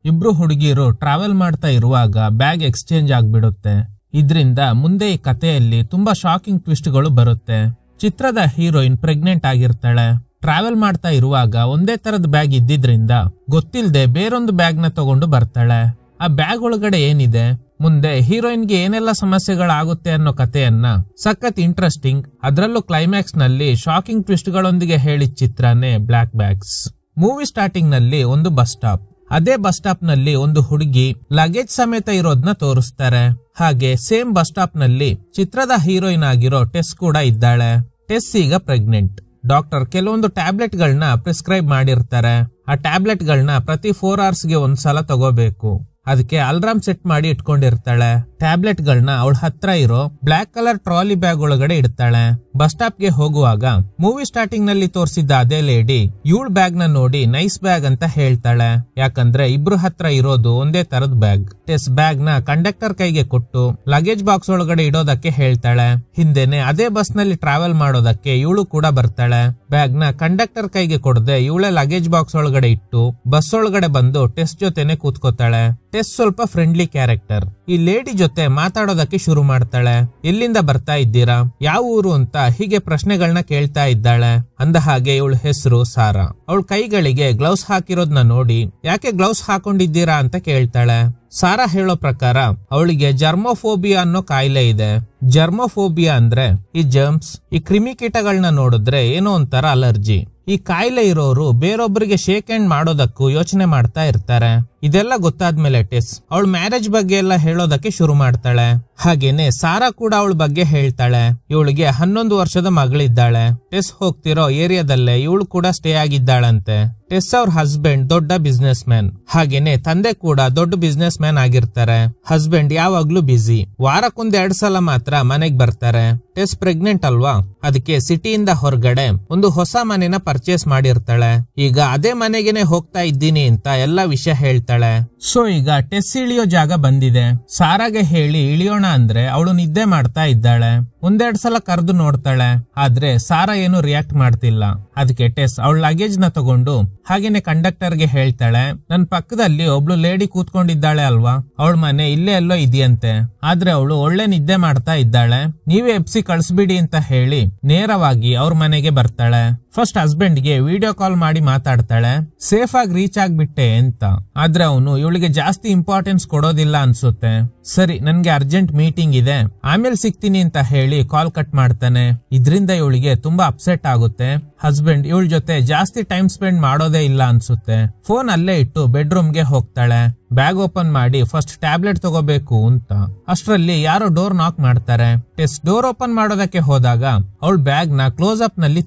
ಇಬ್ರು ಹುಡುಗಿರು ಟ್ರಾವೆಲ್ ಮಾಡ್ತಾ ಇರುವಾಗ ಬ್ಯಾಗ್ ಎಕ್ಸ್ಚೇಂಜ್ ಆಗ್ಬಿಡುತ್ತೆ. ಇದ್ರಿಂದ ಮುಂದೆ ಈ ಕಥೆಯಲ್ಲಿ ತುಂಬಾ ಶಾಕಿಂಗ್ ಟ್ವಿಸ್ಟ್ಗಳು ಬರುತ್ತೆ. ಚಿತ್ರದ ಹೀರೋಯಿನ್ ಪ್ರೆಗ್ನೆಂಟ್ ಆಗಿರ್ತಾಳೆ. ಟ್ರಾವೆಲ್ ಮಾಡ್ತಾ ಇರುವಾಗ ಒಂದೇ ತರದ ಬ್ಯಾಗ್ ಇದ್ದಿದ್ರಿಂದ ಗೊತ್ತಿಲ್ಲದೆ ಬೇರೊಂದು ಬ್ಯಾಗ್ ನ ತಗೊಂಡು ಬರ್ತಾಳೆ. ಆ ಬ್ಯಾಗ್ ಒಳಗಡೆ ಏನಿದೆ, ಮುಂದೆ ಹೀರೋಯಿನ್ಗೆ ಏನೆಲ್ಲ ಸಮಸ್ಯೆಗಳಾಗುತ್ತೆ ಅನ್ನೋ ಕಥೆಯನ್ನ ಸಖತ್ ಇಂಟ್ರೆಸ್ಟಿಂಗ್, ಅದರಲ್ಲೂ ಕ್ಲೈಮ್ಯಾಕ್ಸ್ ನಲ್ಲಿ ಶಾಕಿಂಗ್ ಟ್ವಿಸ್ಟ್ ಗಳೊಂದಿಗೆ ಹೇಳಿದ ಚಿತ್ರನೇ ಬ್ಲಾಕ್ ಬ್ಯಾಗ್ಸ್. ಮೂವಿ ಸ್ಟಾರ್ಟಿಂಗ್ ನಲ್ಲಿ ಒಂದು ಬಸ್ ಸ್ಟಾಪ್. ಅದೇ ಬಸ್ ಸ್ಟಾಪ್ ನಲ್ಲಿ ಒಂದು ಹುಡುಗಿ ಲಗೇಜ್ ಸಮೇತ ಇರೋದನ್ನ ತೋರಿಸ್ತಾರೆ. ಹಾಗೆ ಸೇಮ್ ಬಸ್ ಸ್ಟಾಪ್ ನಲ್ಲಿ ಚಿತ್ರದ ಹೀರೋಯಿನ್ ಆಗಿರೋ ಟೆಸ್ ಕೂಡ ಇದ್ದಾಳೆ. ಟೆಸ್ ಈಗ ಪ್ರೆಗ್ನೆಂಟ್. ಡಾಕ್ಟರ್ ಕೆಲವೊಂದು ಟ್ಯಾಬ್ಲೆಟ್ ಗಳನ್ನ ಪ್ರಿಸ್ಕ್ರೈಬ್ ಮಾಡಿರ್ತಾರೆ. ಆ ಟ್ಯಾಬ್ಲೆಟ್ ಗಳನ್ನ ಪ್ರತಿ 4 hours ಗೆ ಒಂದ್ಸಲ ತಗೋಬೇಕು. ಅದಕ್ಕೆ ಅಲಾರಾಮ್ ಸೆಟ್ ಮಾಡಿ ಇಟ್ಕೊಂಡಿರ್ತಾಳೆ. ಟ್ಯಾಬ್ಲೆಟ್ ಗಳನ್ನ ಅವಳ ಹತ್ರ ಇರೋ ಬ್ಲಾಕ್ ಕಲರ್ ಟ್ರಾಲಿ ಬ್ಯಾಗ್ ಒಳಗಡೆ ಇಡ್ತಾಳೆ. ಬಸ್ ಸ್ಟಾಪ್ ಗೆ ಹೋಗುವಾಗ ಮೂವಿ ಸ್ಟಾರ್ಟಿಂಗ್ ನಲ್ಲಿ ತೋರಿಸಿದ್ದ ಅದೇ ಲೇಡಿ ಇವಳ ಬ್ಯಾಗ್ ನ ನೋಡಿ ನೈಸ್ ಬ್ಯಾಗ್ ಅಂತ ಹೇಳ್ತಾಳೆ. ಯಾಕಂದ್ರೆ ಇಬ್ರು ಹತ್ರ ಇರೋದು ಒಂದೇ ತರದ ಬ್ಯಾಗ್. ಟೆಸ್ ಬ್ಯಾಗ್ ನ ಕಂಡಕ್ಟರ್ ಕೈಗೆ ಕೊಟ್ಟು ಲಗೇಜ್ ಬಾಕ್ಸ್ ಒಳಗಡೆ ಇಡೋದಕ್ಕೆ ಹೇಳ್ತಾಳೆ. ಹಿಂದೆನೆ ಅದೇ ಬಸ್ ನಲ್ಲಿ ಟ್ರಾವೆಲ್ ಮಾಡೋದಕ್ಕೆ ಇವಳು ಕೂಡ ಬರ್ತಾಳೆ. ಬ್ಯಾಗ್ ನ ಕಂಡಕ್ಟರ್ ಕೈಗೆ ಕೊಡದೆ ಇವಳೆ ಲಗೇಜ್ ಬಾಕ್ಸ್ ಒಳಗಡೆ ಇಟ್ಟು ಬಸ್ ಒಳಗಡೆ ಬಂದು ಟೆಸ್ ಜೊತೆನೆ ಕೂತ್ಕೋತಾಳೆ. ಟೆಸ್ ಸ್ವಲ್ಪ ಫ್ರೆಂಡ್ಲಿ ಕ್ಯಾರೆಕ್ಟರ್. ಈ ಲೇಡಿ ಜೊತೆ ಮಾತಾಡೋದಕ್ಕೆ ಶುರು ಮಾಡ್ತಾಳೆ. ಎಲ್ಲಿಂದ ಬರ್ತಾ ಇದ್ದೀರಾ, ಯಾವ ಊರು ಅಂತ ಹೀಗೆ ಪ್ರಶ್ನೆಗಳನ್ನ ಕೇಳ್ತಾ ಇದ್ದಾಳೆ. ಅಂದ ಹಾಗೆ ಇವಳ ಹೆಸರು ಸಾರಾ. ಅವಳ ಕೈಗಳಿಗೆ ಗ್ಲೌಸ್ ಹಾಕಿರೋದ್ನ ನೋಡಿ ಯಾಕೆ ಗ್ಲೌಸ್ ಹಾಕೊಂಡಿದ್ದೀರಾ ಅಂತ ಕೇಳ್ತಾಳೆ. ಸಾರಾ ಹೇಳೋ ಪ್ರಕಾರ ಅವಳಿಗೆ ಜರ್ಮೋಫೋಬಿಯಾ ಅನ್ನೋ ಕಾಯಿಲೆ ಇದೆ. ಜರ್ಮೋಫೋಬಿಯಾ ಅಂದ್ರೆ ಈ ಜರ್ಮ್ಸ್, ಈ ಕ್ರಿಮಿಕೀಟಗಳನ್ನ ನೋಡಿದ್ರೆ ಏನೋ ಒಂಥರ ಅಲರ್ಜಿ. ಈ ಕಾಯಿಲೆ ಇರೋರು ಬೇರೊಬ್ಬರಿಗೆ ಶೇಕ್ ಹ್ಯಾಂಡ್ ಮಾಡೋದಕ್ಕೂ ಯೋಚನೆ ಮಾಡ್ತಾ ಇರ್ತಾರೆ. ಇದೆಲ್ಲ ಗೊತ್ತಾದ್ಮೇಲೆ ಟೆಸ್ ಅವಳ ಮ್ಯಾರೇಜ್ ಬಗ್ಗೆ ಎಲ್ಲ ಹೇಳೋದಕ್ಕೆ ಶುರು ಮಾಡ್ತಾಳೆ. ಹಾಗೇನೆ ಸಾರಾ ಕೂಡ ಅವಳ ಬಗ್ಗೆ ಹೇಳ್ತಾಳೆ. ಇವಳಿಗೆ 11 ವರ್ಷದ ಮಗಳಿದ್ದಾಳೆ. ಟೆಸ್ ಹೋಗ್ತಿರೋ ಏರಿಯಾದಲ್ಲೇ ಇವಳು ಕೂಡ ಸ್ಟೇ ಆಗಿದ್ದಾಳಂತೆ. ಟೆಸ್ ಅವ್ರ ಹಸ್ಬೆಂಡ್ ದೊಡ್ಡ ಬಿಸ್ನೆಸ್ ಮ್ಯಾನ್. ಹಾಗೇನೆ ತಂದೆ ಕೂಡ ದೊಡ್ಡ ಬಿಸ್ನೆಸ್ ಮ್ಯಾನ್ ಆಗಿರ್ತಾರೆ. ಹಸ್ಬೆಂಡ್ ಯಾವಾಗ್ಲೂ ಬಿಸಿ. ವಾರಕ್ಕೊಂದ್ 2 ಸಲ ಮಾತ್ರ ಮನೆಗ್ ಬರ್ತಾರೆ. ಟೆಸ್ ಪ್ರೆಗ್ನೆಂಟ್ ಅಲ್ವಾ, ಅದಕ್ಕೆ ಸಿಟಿಯಿಂದ ಹೊರಗಡೆ ಒಂದು ಹೊಸ ಮನೆನ ಪರ್ಚೇಸ್ ಮಾಡಿರ್ತಾಳೆ. ಈಗ ಅದೇ ಮನೆಗೆನೆ ಹೋಗ್ತಾ ಇದ್ದೀನಿ ಅಂತ ಎಲ್ಲಾ ವಿಷಯ ಹೇಳ್ತಾಳೆ. ಸೊ ಈಗ ಟೆಸ್ ಇಳಿಯೋ ಜಾಗ ಬಂದಿದೆ. ಸಾರಾಗೆ ಹೇಳಿ ಇಳಿಯೋಣ ಅಂದ್ರೆ ಅವಳು ನಿದ್ದೆ ಮಾಡ್ತಾ ಇದ್ದಾಳೆ. 1-2 ಸಲ ಕರೆದು ನೋಡ್ತಾಳೆ. ಆದ್ರೆ ಸಾರಾ ಏನು ರಿಯಾಕ್ಟ್ ಮಾಡ್ತಿಲ್ಲ. ಅದಕ್ಕೆ ಟೆಸ್ ಅವಳ ಲಗೇಜ್ ನ ತಗೊಂಡು ಹಾಗೇನೆ ಕಂಡಕ್ಟರ್ ಗೆ ಹೇಳ್ತಾಳೆ, ನನ್ ಪಕ್ಕದಲ್ಲಿ ಒಬ್ಳು ಲೇಡಿ ಕೂತ್ಕೊಂಡಿದ್ದಾಳೆ ಅಲ್ವಾ, ಅವಳ ಮನೆ ಇಲ್ಲೇ ಎಲ್ಲೋ ಇದೆಯಂತೆ. ಆದ್ರೆ ಅವಳು ಒಳ್ಳೆ ನಿದ್ದೆ ಮಾಡ್ತಾ ಇದ್ದಾಳೆ, ನೀವೇ ಎಬ್ಸಿ ಕಳಿಸ್ಬಿಡಿ ಅಂತ ಹೇಳಿ ನೇರವಾಗಿ ಅವ್ರ ಮನೆಗೆ ಬರ್ತಾಳೆ. ಫಸ್ಟ್ ಹಸ್ಬೆಂಡ್ ಗೆ ವಿಡಿಯೋ ಕಾಲ್ ಮಾಡಿ ಮಾತಾಡ್ತಾಳೆ, ಸೇಫ್ ಆಗಿ ರೀಚ್ ಆಗ್ಬಿಟ್ಟೆ ಅಂತ. ಆದ್ರೆ ಅವನು ಇವಳಿಗೆ ಜಾಸ್ತಿ ಇಂಪಾರ್ಟೆನ್ಸ್ ಕೊಡೋದಿಲ್ಲ ಅನ್ಸುತ್ತೆ. ಸರಿ, ನನ್ಗೆ ಅರ್ಜೆಂಟ್ ಮೀಟಿಂಗ್ ಇದೆ, ಆಮೇಲೆ ಸಿಗ್ತೀನಿ ಅಂತ ಹೇಳಿ ಕಾಲ್ ಕಟ್ ಮಾಡ್ತಾನೆ. ಇದ್ರಿಂದ ಇವಳಿಗೆ ತುಂಬಾ ಅಪ್ಸೆಟ್ ಆಗುತ್ತೆ. ಹಸ್ಬೆಂಡ್ ಇವಳ ಜೊತೆ ಜಾಸ್ತಿ ಟೈಮ್ ಸ್ಪೆಂಡ್ ಮಾಡೋದೇ ಇಲ್ಲ ಅನ್ಸುತ್ತೆ. ಫೋನ್ ಅಲ್ಲೇ ಇಟ್ಟು ಬೆಡ್ರೂಮ್ ಗೆ ಹೋಗ್ತಾಳೆ. ಬ್ಯಾಗ್ ಓಪನ್ ಮಾಡಿ ಫಸ್ಟ್ ಟ್ಯಾಬ್ಲೆಟ್ ತಗೋಬೇಕು ಅಂತ. ಅಷ್ಟರಲ್ಲಿ ಯಾರೋ ಡೋರ್ ನಾಕ್ ಮಾಡ್ತಾರೆ. ಟೆಸ್ ಡೋರ್ ಓಪನ್ ಮಾಡೋದಕ್ಕೆ ಹೋದಾಗ ಅವಳ ಬ್ಯಾಗ್ ನ ಕ್ಲೋಸ್ ಅಪ್ ನಲ್ಲಿ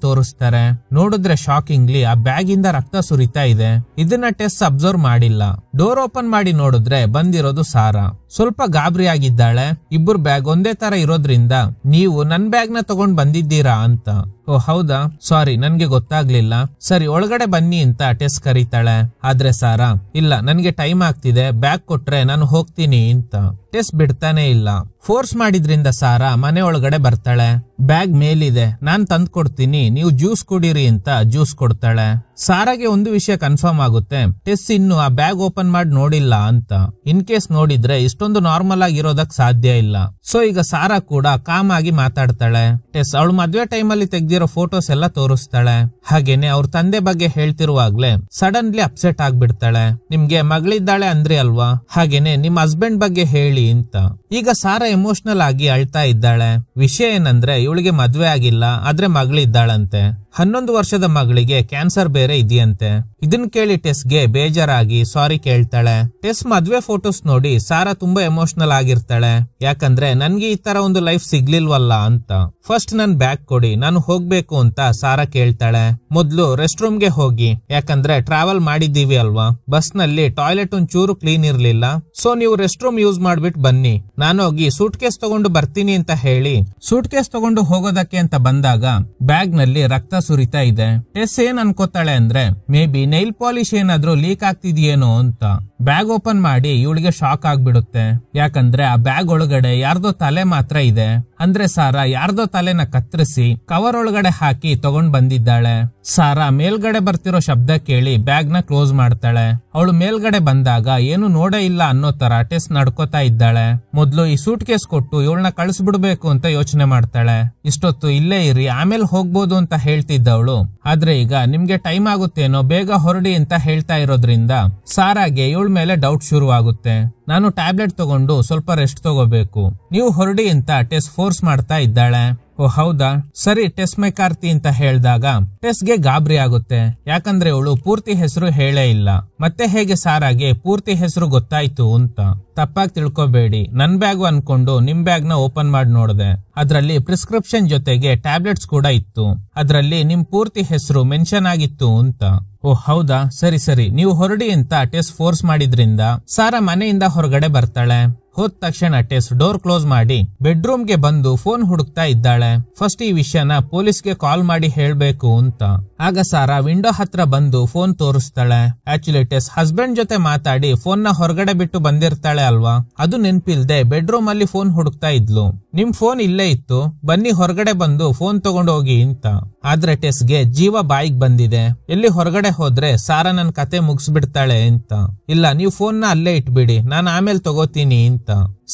ತೋರಿಸ್ತಾರೆ. ನೋಡಿದ್ರೆ ಶಾಕಿಂಗ್ಲಿ ಆ ಬ್ಯಾಗ್ ಇಂದ ರಕ್ತ ಸುರಿತಾ ಇದೆ. ಇದನ್ನ ಟೆಸ್ ಅಬ್ಸರ್ವ್ ಮಾಡಿಲ್ಲ. ಡೋರ್ ಓಪನ್ ಮಾಡಿ ನೋಡಿದ್ರೆ ಬಂದಿರೋದು ಸಾರಾ. ಸ್ವಲ್ಪ ಗಾಬರಿ ಆಗಿದ್ದಾಳೆ. ಇಬ್ಬರು ಬ್ಯಾಗ್ ಒಂದೇ ತರ ಇರೋದ್ರಿಂದ ನೀವು ನನ್ ಬ್ಯಾಗ್ ನ ತಗೊಂಡ್ ಬಂದಿದ್ದೀರಾ ಅಂತ. ಓ ಹೌದಾ, ಸಾರಿ ನನ್ಗೆ ಗೊತ್ತಾಗ್ಲಿಲ್ಲ. ಸರಿ ಒಳಗಡೆ ಬನ್ನಿ ಅಂತ ಟೆಸ್ ಕರೀತಾಳೆ. ಆದ್ರೆ ಸಾರಾ, ಇಲ್ಲ ನನ್ಗೆ ಟೈಮ್ ಆಗ್ತಿದೆ, ಬ್ಯಾಗ್ ಕೊಟ್ರೆ ನಾನು ಹೋಗ್ತೀನಿ ಅಂತ. ಟೆಸ್ ಬಿಡ್ತಾನೆ ಇಲ್ಲ. ಫೋರ್ಸ್ ಮಾಡಿದ್ರಿಂದ ಸಾರಾ ಮನೆ ಒಳಗಡೆ ಬರ್ತಾಳೆ. ಬ್ಯಾಗ್ ಮೇಲಿದೆ, ನಾನ್ ತಂದ್ ಕೊಡ್ತೀನಿ, ನೀವು ಜ್ಯೂಸ್ ಕುಡೀರಿ ಅಂತ ಜ್ಯೂಸ್ ಕೊಡ್ತಾಳೆ. ಸಾರಾಗೆ ಒಂದು ವಿಷಯ ಕನ್ಫರ್ಮ್ ಆಗುತ್ತೆ, ಟೆಸ್ ಇನ್ನು ಆ ಬ್ಯಾಗ್ ಓಪನ್ ಮಾಡಿ ನೋಡಿಲ್ಲ ಅಂತ. ಇನ್ ಕೇಸ್ ನೋಡಿದ್ರೆ ಇಷ್ಟೊಂದು ನಾರ್ಮಲ್ ಆಗಿರೋದಕ್ ಸಾಧ್ಯ ಇಲ್ಲ. ಸೊ ಈಗ ಸಾರಾ ಕೂಡ ಕಾಮ್ ಆಗಿ ಮಾತಾಡ್ತಾಳೆ. ಟೆಸ್ ಅವಳು ಮದ್ವೆ ಟೈಮ್ ಅಲ್ಲಿ ತೆಗ್ದಿರೋ ಫೋಟೋಸ್ ಎಲ್ಲ ತೋರಿಸ್ತಾಳೆ. ಹಾಗೇನೆ ಅವ್ರ ತಂದೆ ಬಗ್ಗೆ ಹೇಳ್ತಿರುವಾಗ್ಲೇ ಸಡನ್ಲಿ ಅಪ್ಸೆಟ್ ಆಗ್ಬಿಡ್ತಾಳೆ. ನಿಮ್ಗೆ ಮಗಳಿದ್ದಾಳೆ ಅಂದ್ರಿ ಅಲ್ವಾ, ಹಾಗೇನೆ ನಿಮ್ ಹಸ್ಬೆಂಡ್ ಬಗ್ಗೆ ಹೇಳಿ ಅಂತ. ಈಗ ಸಾರಾ ಎಮೋಷನಲ್ ಆಗಿ ಅಳ್ತಾ ಇದ್ದಾಳೆ. ವಿಷಯ ಏನಂದ್ರೆ ಇವಳಿಗೆ ಮದ್ವೆ ಆಗಿಲ್ಲ, ಆದ್ರೆ ಮಗಳಿದ್ದಾಳಂತೆ. 11 ವರ್ಷದ ಮಗಳಿಗೆ ಕ್ಯಾನ್ಸರ್ ಬೇರೆ ಇದೆಯಂತೆ. ಇದನ್ ಕೇಳಿ ಟೆಸ್ಗೆ ಬೇಜಾರಾಗಿ ಸಾರಿ ಕೇಳ್ತಾಳೆ. ಟೆಸ್ ಮದ್ವೆ ಫೋಟೋಸ್ ನೋಡಿ ಸಾರಾ ತುಂಬಾ ಎಮೋಷನಲ್ ಆಗಿರ್ತಾಳೆ. ಯಾಕಂದ್ರೆ ನನ್ಗೆ ಈ ತರ ಒಂದು ಲೈಫ್ ಸಿಗ್ಲಿಲ್ವಲ್ಲ ಅಂತ. ಫಸ್ಟ್ ನನ್ ಬ್ಯಾಗ್ ಕೊಡಿ, ನಾನು ಹೋಗ್ಬೇಕು ಅಂತ ಸಾರಾ ಕೇಳ್ತಾಳೆ. ಮೊದ್ಲು ರೆಸ್ಟ್ ರೂಮ್ ಗೆ ಹೋಗಿ, ಯಾಕಂದ್ರೆ ಟ್ರಾವೆಲ್ ಮಾಡಿದೀವಿ ಅಲ್ವಾ, ಬಸ್ ನಲ್ಲಿ ಟಾಯ್ಲೆಟ್ ಒಂಚೂರು ಕ್ಲೀನ್ ಇರ್ಲಿಲ್ಲ. ಸೊ ನೀವು ರೆಸ್ಟ್ ರೂಮ್ ಯೂಸ್ ಮಾಡ್ಬಿಟ್ಟು ಬನ್ನಿ, ನಾನು ಹೋಗಿ ಸೂಟ್ ಕೇಸ್ ತಗೊಂಡು ಬರ್ತೀನಿ ಅಂತ ಹೇಳಿ ಸೂಟ್ ಕೇಸ್ ತಗೊಂಡು ಹೋಗೋದಕ್ಕೆ ಅಂತ ಬಂದಾಗ ಬ್ಯಾಗ್ ನಲ್ಲಿ ರಕ್ತ ಸುರಿತಾ ಇದೆ. ಟೆಸ್ ಏನ್ ಅನ್ಕೋತಾಳೆ ಅಂದ್ರೆ ಮೇ ಬಿ ನೈಲ್ ಪಾಲಿಶ್ ಏನಾದ್ರೂ ಲೀಕ್ ಆಗ್ತಿದ್ಯೇನೋ ಅಂತ. ಬ್ಯಾಗ್ ಓಪನ್ ಮಾಡಿ ಇವಳಿಗೆ ಶಾಕ್ ಆಗ್ಬಿಡುತ್ತೆ. ಯಾಕಂದ್ರೆ ಆ ಬ್ಯಾಗ್ ಒಳಗಡೆ ಯಾರ್ದೋ ತಲೆ ಮಾತ್ರ ಇದೆ. ಅಂದ್ರೆ ಸಾರಾ ಯಾರ್ದೋ ತಲೆನ ಕತ್ತರಿಸಿ ಕವರ್ ಒಳಗಡೆ ಹಾಕಿ ತಗೊಂಡ್ ಬಂದಿದ್ದಾಳೆ. ಸಾರಾ ಮೇಲ್ಗಡೆ ಬರ್ತಿರೋ ಶಬ್ದ ಕೇಳಿ ಬ್ಯಾಗ್ ನ ಕ್ಲೋಸ್ ಮಾಡ್ತಾಳೆ. ಅವಳು ಮೇಲ್ಗಡೆ ಬಂದಾಗ ಏನು ನೋಡೇ ಇಲ್ಲ ಅನ್ನೋ ತರ ಟೆಸ್ ನಡ್ಕೋತಾ ಇದ್ದಾಳೆ. ಮೊದ್ಲು ಈ ಸೂಟ್ ಕೇಸ್ ಕೊಟ್ಟು ಇವಳನ್ನ ಕಳಿಸ್ಬಿಡ್ಬೇಕು ಅಂತ ಯೋಚನೆ ಮಾಡ್ತಾಳೆ. ಇಷ್ಟೊತ್ತು ಇಲ್ಲೇ ಇರಿ, ಆಮೇಲೆ ಹೋಗ್ಬೋದು ಅಂತ ಹೇಳ್ತಿದ್ದವಳು ಆದ್ರೆ ಈಗ ನಿಮ್ಗೆ ಟೈಮ್ ಆಗುತ್ತೇನೋ, ಬೇಗ ಹೊರಡಿ ಅಂತ ಹೇಳ್ತಾ ಇರೋದ್ರಿಂದ ಸಾರಾಗೆ ಇವಳ ಮೇಲೆ ಡೌಟ್ ಶುರು ಆಗುತ್ತೆ. ನಾನು ಟ್ಯಾಬ್ಲೆಟ್ ತಗೊಂಡು ಸ್ವಲ್ಪ ರೆಸ್ಟ್ ತಗೋಬೇಕು, ನೀವು ಹೊರಡಿ ಅಂತ ಟೆಸ್ ಫೋರ್ಸ್ ಮಾಡ್ತಾ ಇದ್ದಾಳೆ. ಓ ಹೌದಾ, ಸರಿ ಟೆಸ್ ಮೆಕಾರ್ತಿ ಅಂತ ಹೇಳಿದಾಗ ಟೆಸ್ಗೆ ಗಾಬರಿ ಆಗುತ್ತೆ. ಯಾಕಂದ್ರೆ ಇವಳು ಪೂರ್ತಿ ಹೆಸರು ಹೇಳೇ ಇಲ್ಲ. ಮತ್ತೆ ಹೇಗೆ ಸಾರಾಗೆ ಪೂರ್ತಿ ಹೆಸರು ಗೊತ್ತಾಯ್ತು ಅಂತ. ತಪ್ಪಾಗಿ ತಿಳ್ಕೊಬೇಡಿ, ನನ್ ಬ್ಯಾಗ್ ಅನ್ಕೊಂಡು ನಿಮ್ ಬ್ಯಾಗ್ ನ ಓಪನ್ ಮಾಡಿ ನೋಡಿದೆ. ಅದ್ರಲ್ಲಿ ಪ್ರಿಸ್ಕ್ರಿಪ್ಷನ್ ಜೊತೆಗೆ ಟ್ಯಾಬ್ಲೆಟ್ಸ್ ಕೂಡ ಇತ್ತು. ಅದ್ರಲ್ಲಿ ನಿಮ್ ಪೂರ್ತಿ ಹೆಸರು ಮೆನ್ಷನ್ ಆಗಿತ್ತು ಅಂತ. ಓ ಹೌದಾ, ಸರಿ ಸರಿ ನೀವು ಹೊರಡಿ ಅಂತ ಟೆಸ್ ಫೋರ್ಸ್ ಮಾಡಿದ್ರಿಂದ ಸಾರಾ ಮನೆಯಿಂದ ಹೊರಗಡೆ ಬರ್ತಾಳೆ. ಹೋದ ತಕ್ಷಣ ಟೆಸ್ ಡೋರ್ ಕ್ಲೋಸ್ ಮಾಡಿ ಬೆಡ್ರೂಮ್ಗೆ ಬಂದು ಫೋನ್ ಹುಡುಕ್ತಾ ಇದ್ದಾಳೆ. ಫಸ್ಟ್ ಈ ವಿಷಯನ ಪೊಲೀಸ್ಗೆ ಕಾಲ್ ಮಾಡಿ ಹೇಳ್ಬೇಕು ಅಂತ. ಆಗ ಸಾರಾ ವಿಂಡೋ ಹತ್ರ ಬಂದು ಫೋನ್ ತೋರಿಸ್ತಾಳೆ. ಆಕ್ಚುಲಿ ಟೆಸ್ ಹಸ್ಬೆಂಡ್ ಜೊತೆ ಮಾತಾಡಿ ಫೋನ್ ನ ಹೊರಗಡೆ ಬಿಟ್ಟು ಬಂದಿರ್ತಾಳೆ ಅಲ್ವಾ, ಅದು ನೆನ್ಪಿಲ್ದೆ ಬೆಡ್ರೂಮ್ ಅಲ್ಲಿ ಫೋನ್ ಹುಡುಕ್ತಾ ಇದ್ಲು. ನಿಮ್ ಫೋನ್ ಇಲ್ಲೇ ಇತ್ತು, ಬನ್ನಿ ಹೊರಗಡೆ ಬಂದು ಫೋನ್ ತಗೊಂಡು ಹೋಗಿ ಅಂತ. ಆದ್ರೆ ಟೆಸ್ಗೆ ಜೀವ ಬಾಯಿಗೆ ಬಂದಿದೆ. ಎಲ್ಲಿ ಹೊರಗಡೆ ಹೋದ್ರೆ ಸಾರಾ ನನ್ ಕತೆ ಮುಗಿಸ್ಬಿಡ್ತಾಳೆ ಅಂತ. ಇಲ್ಲ, ನೀವು ಫೋನ್ ನ ಅಲ್ಲೇ ಇಟ್ಬಿಡಿ, ನಾನು ಆಮೇಲೆ ತಗೋತೀನಿ ಅಂತ.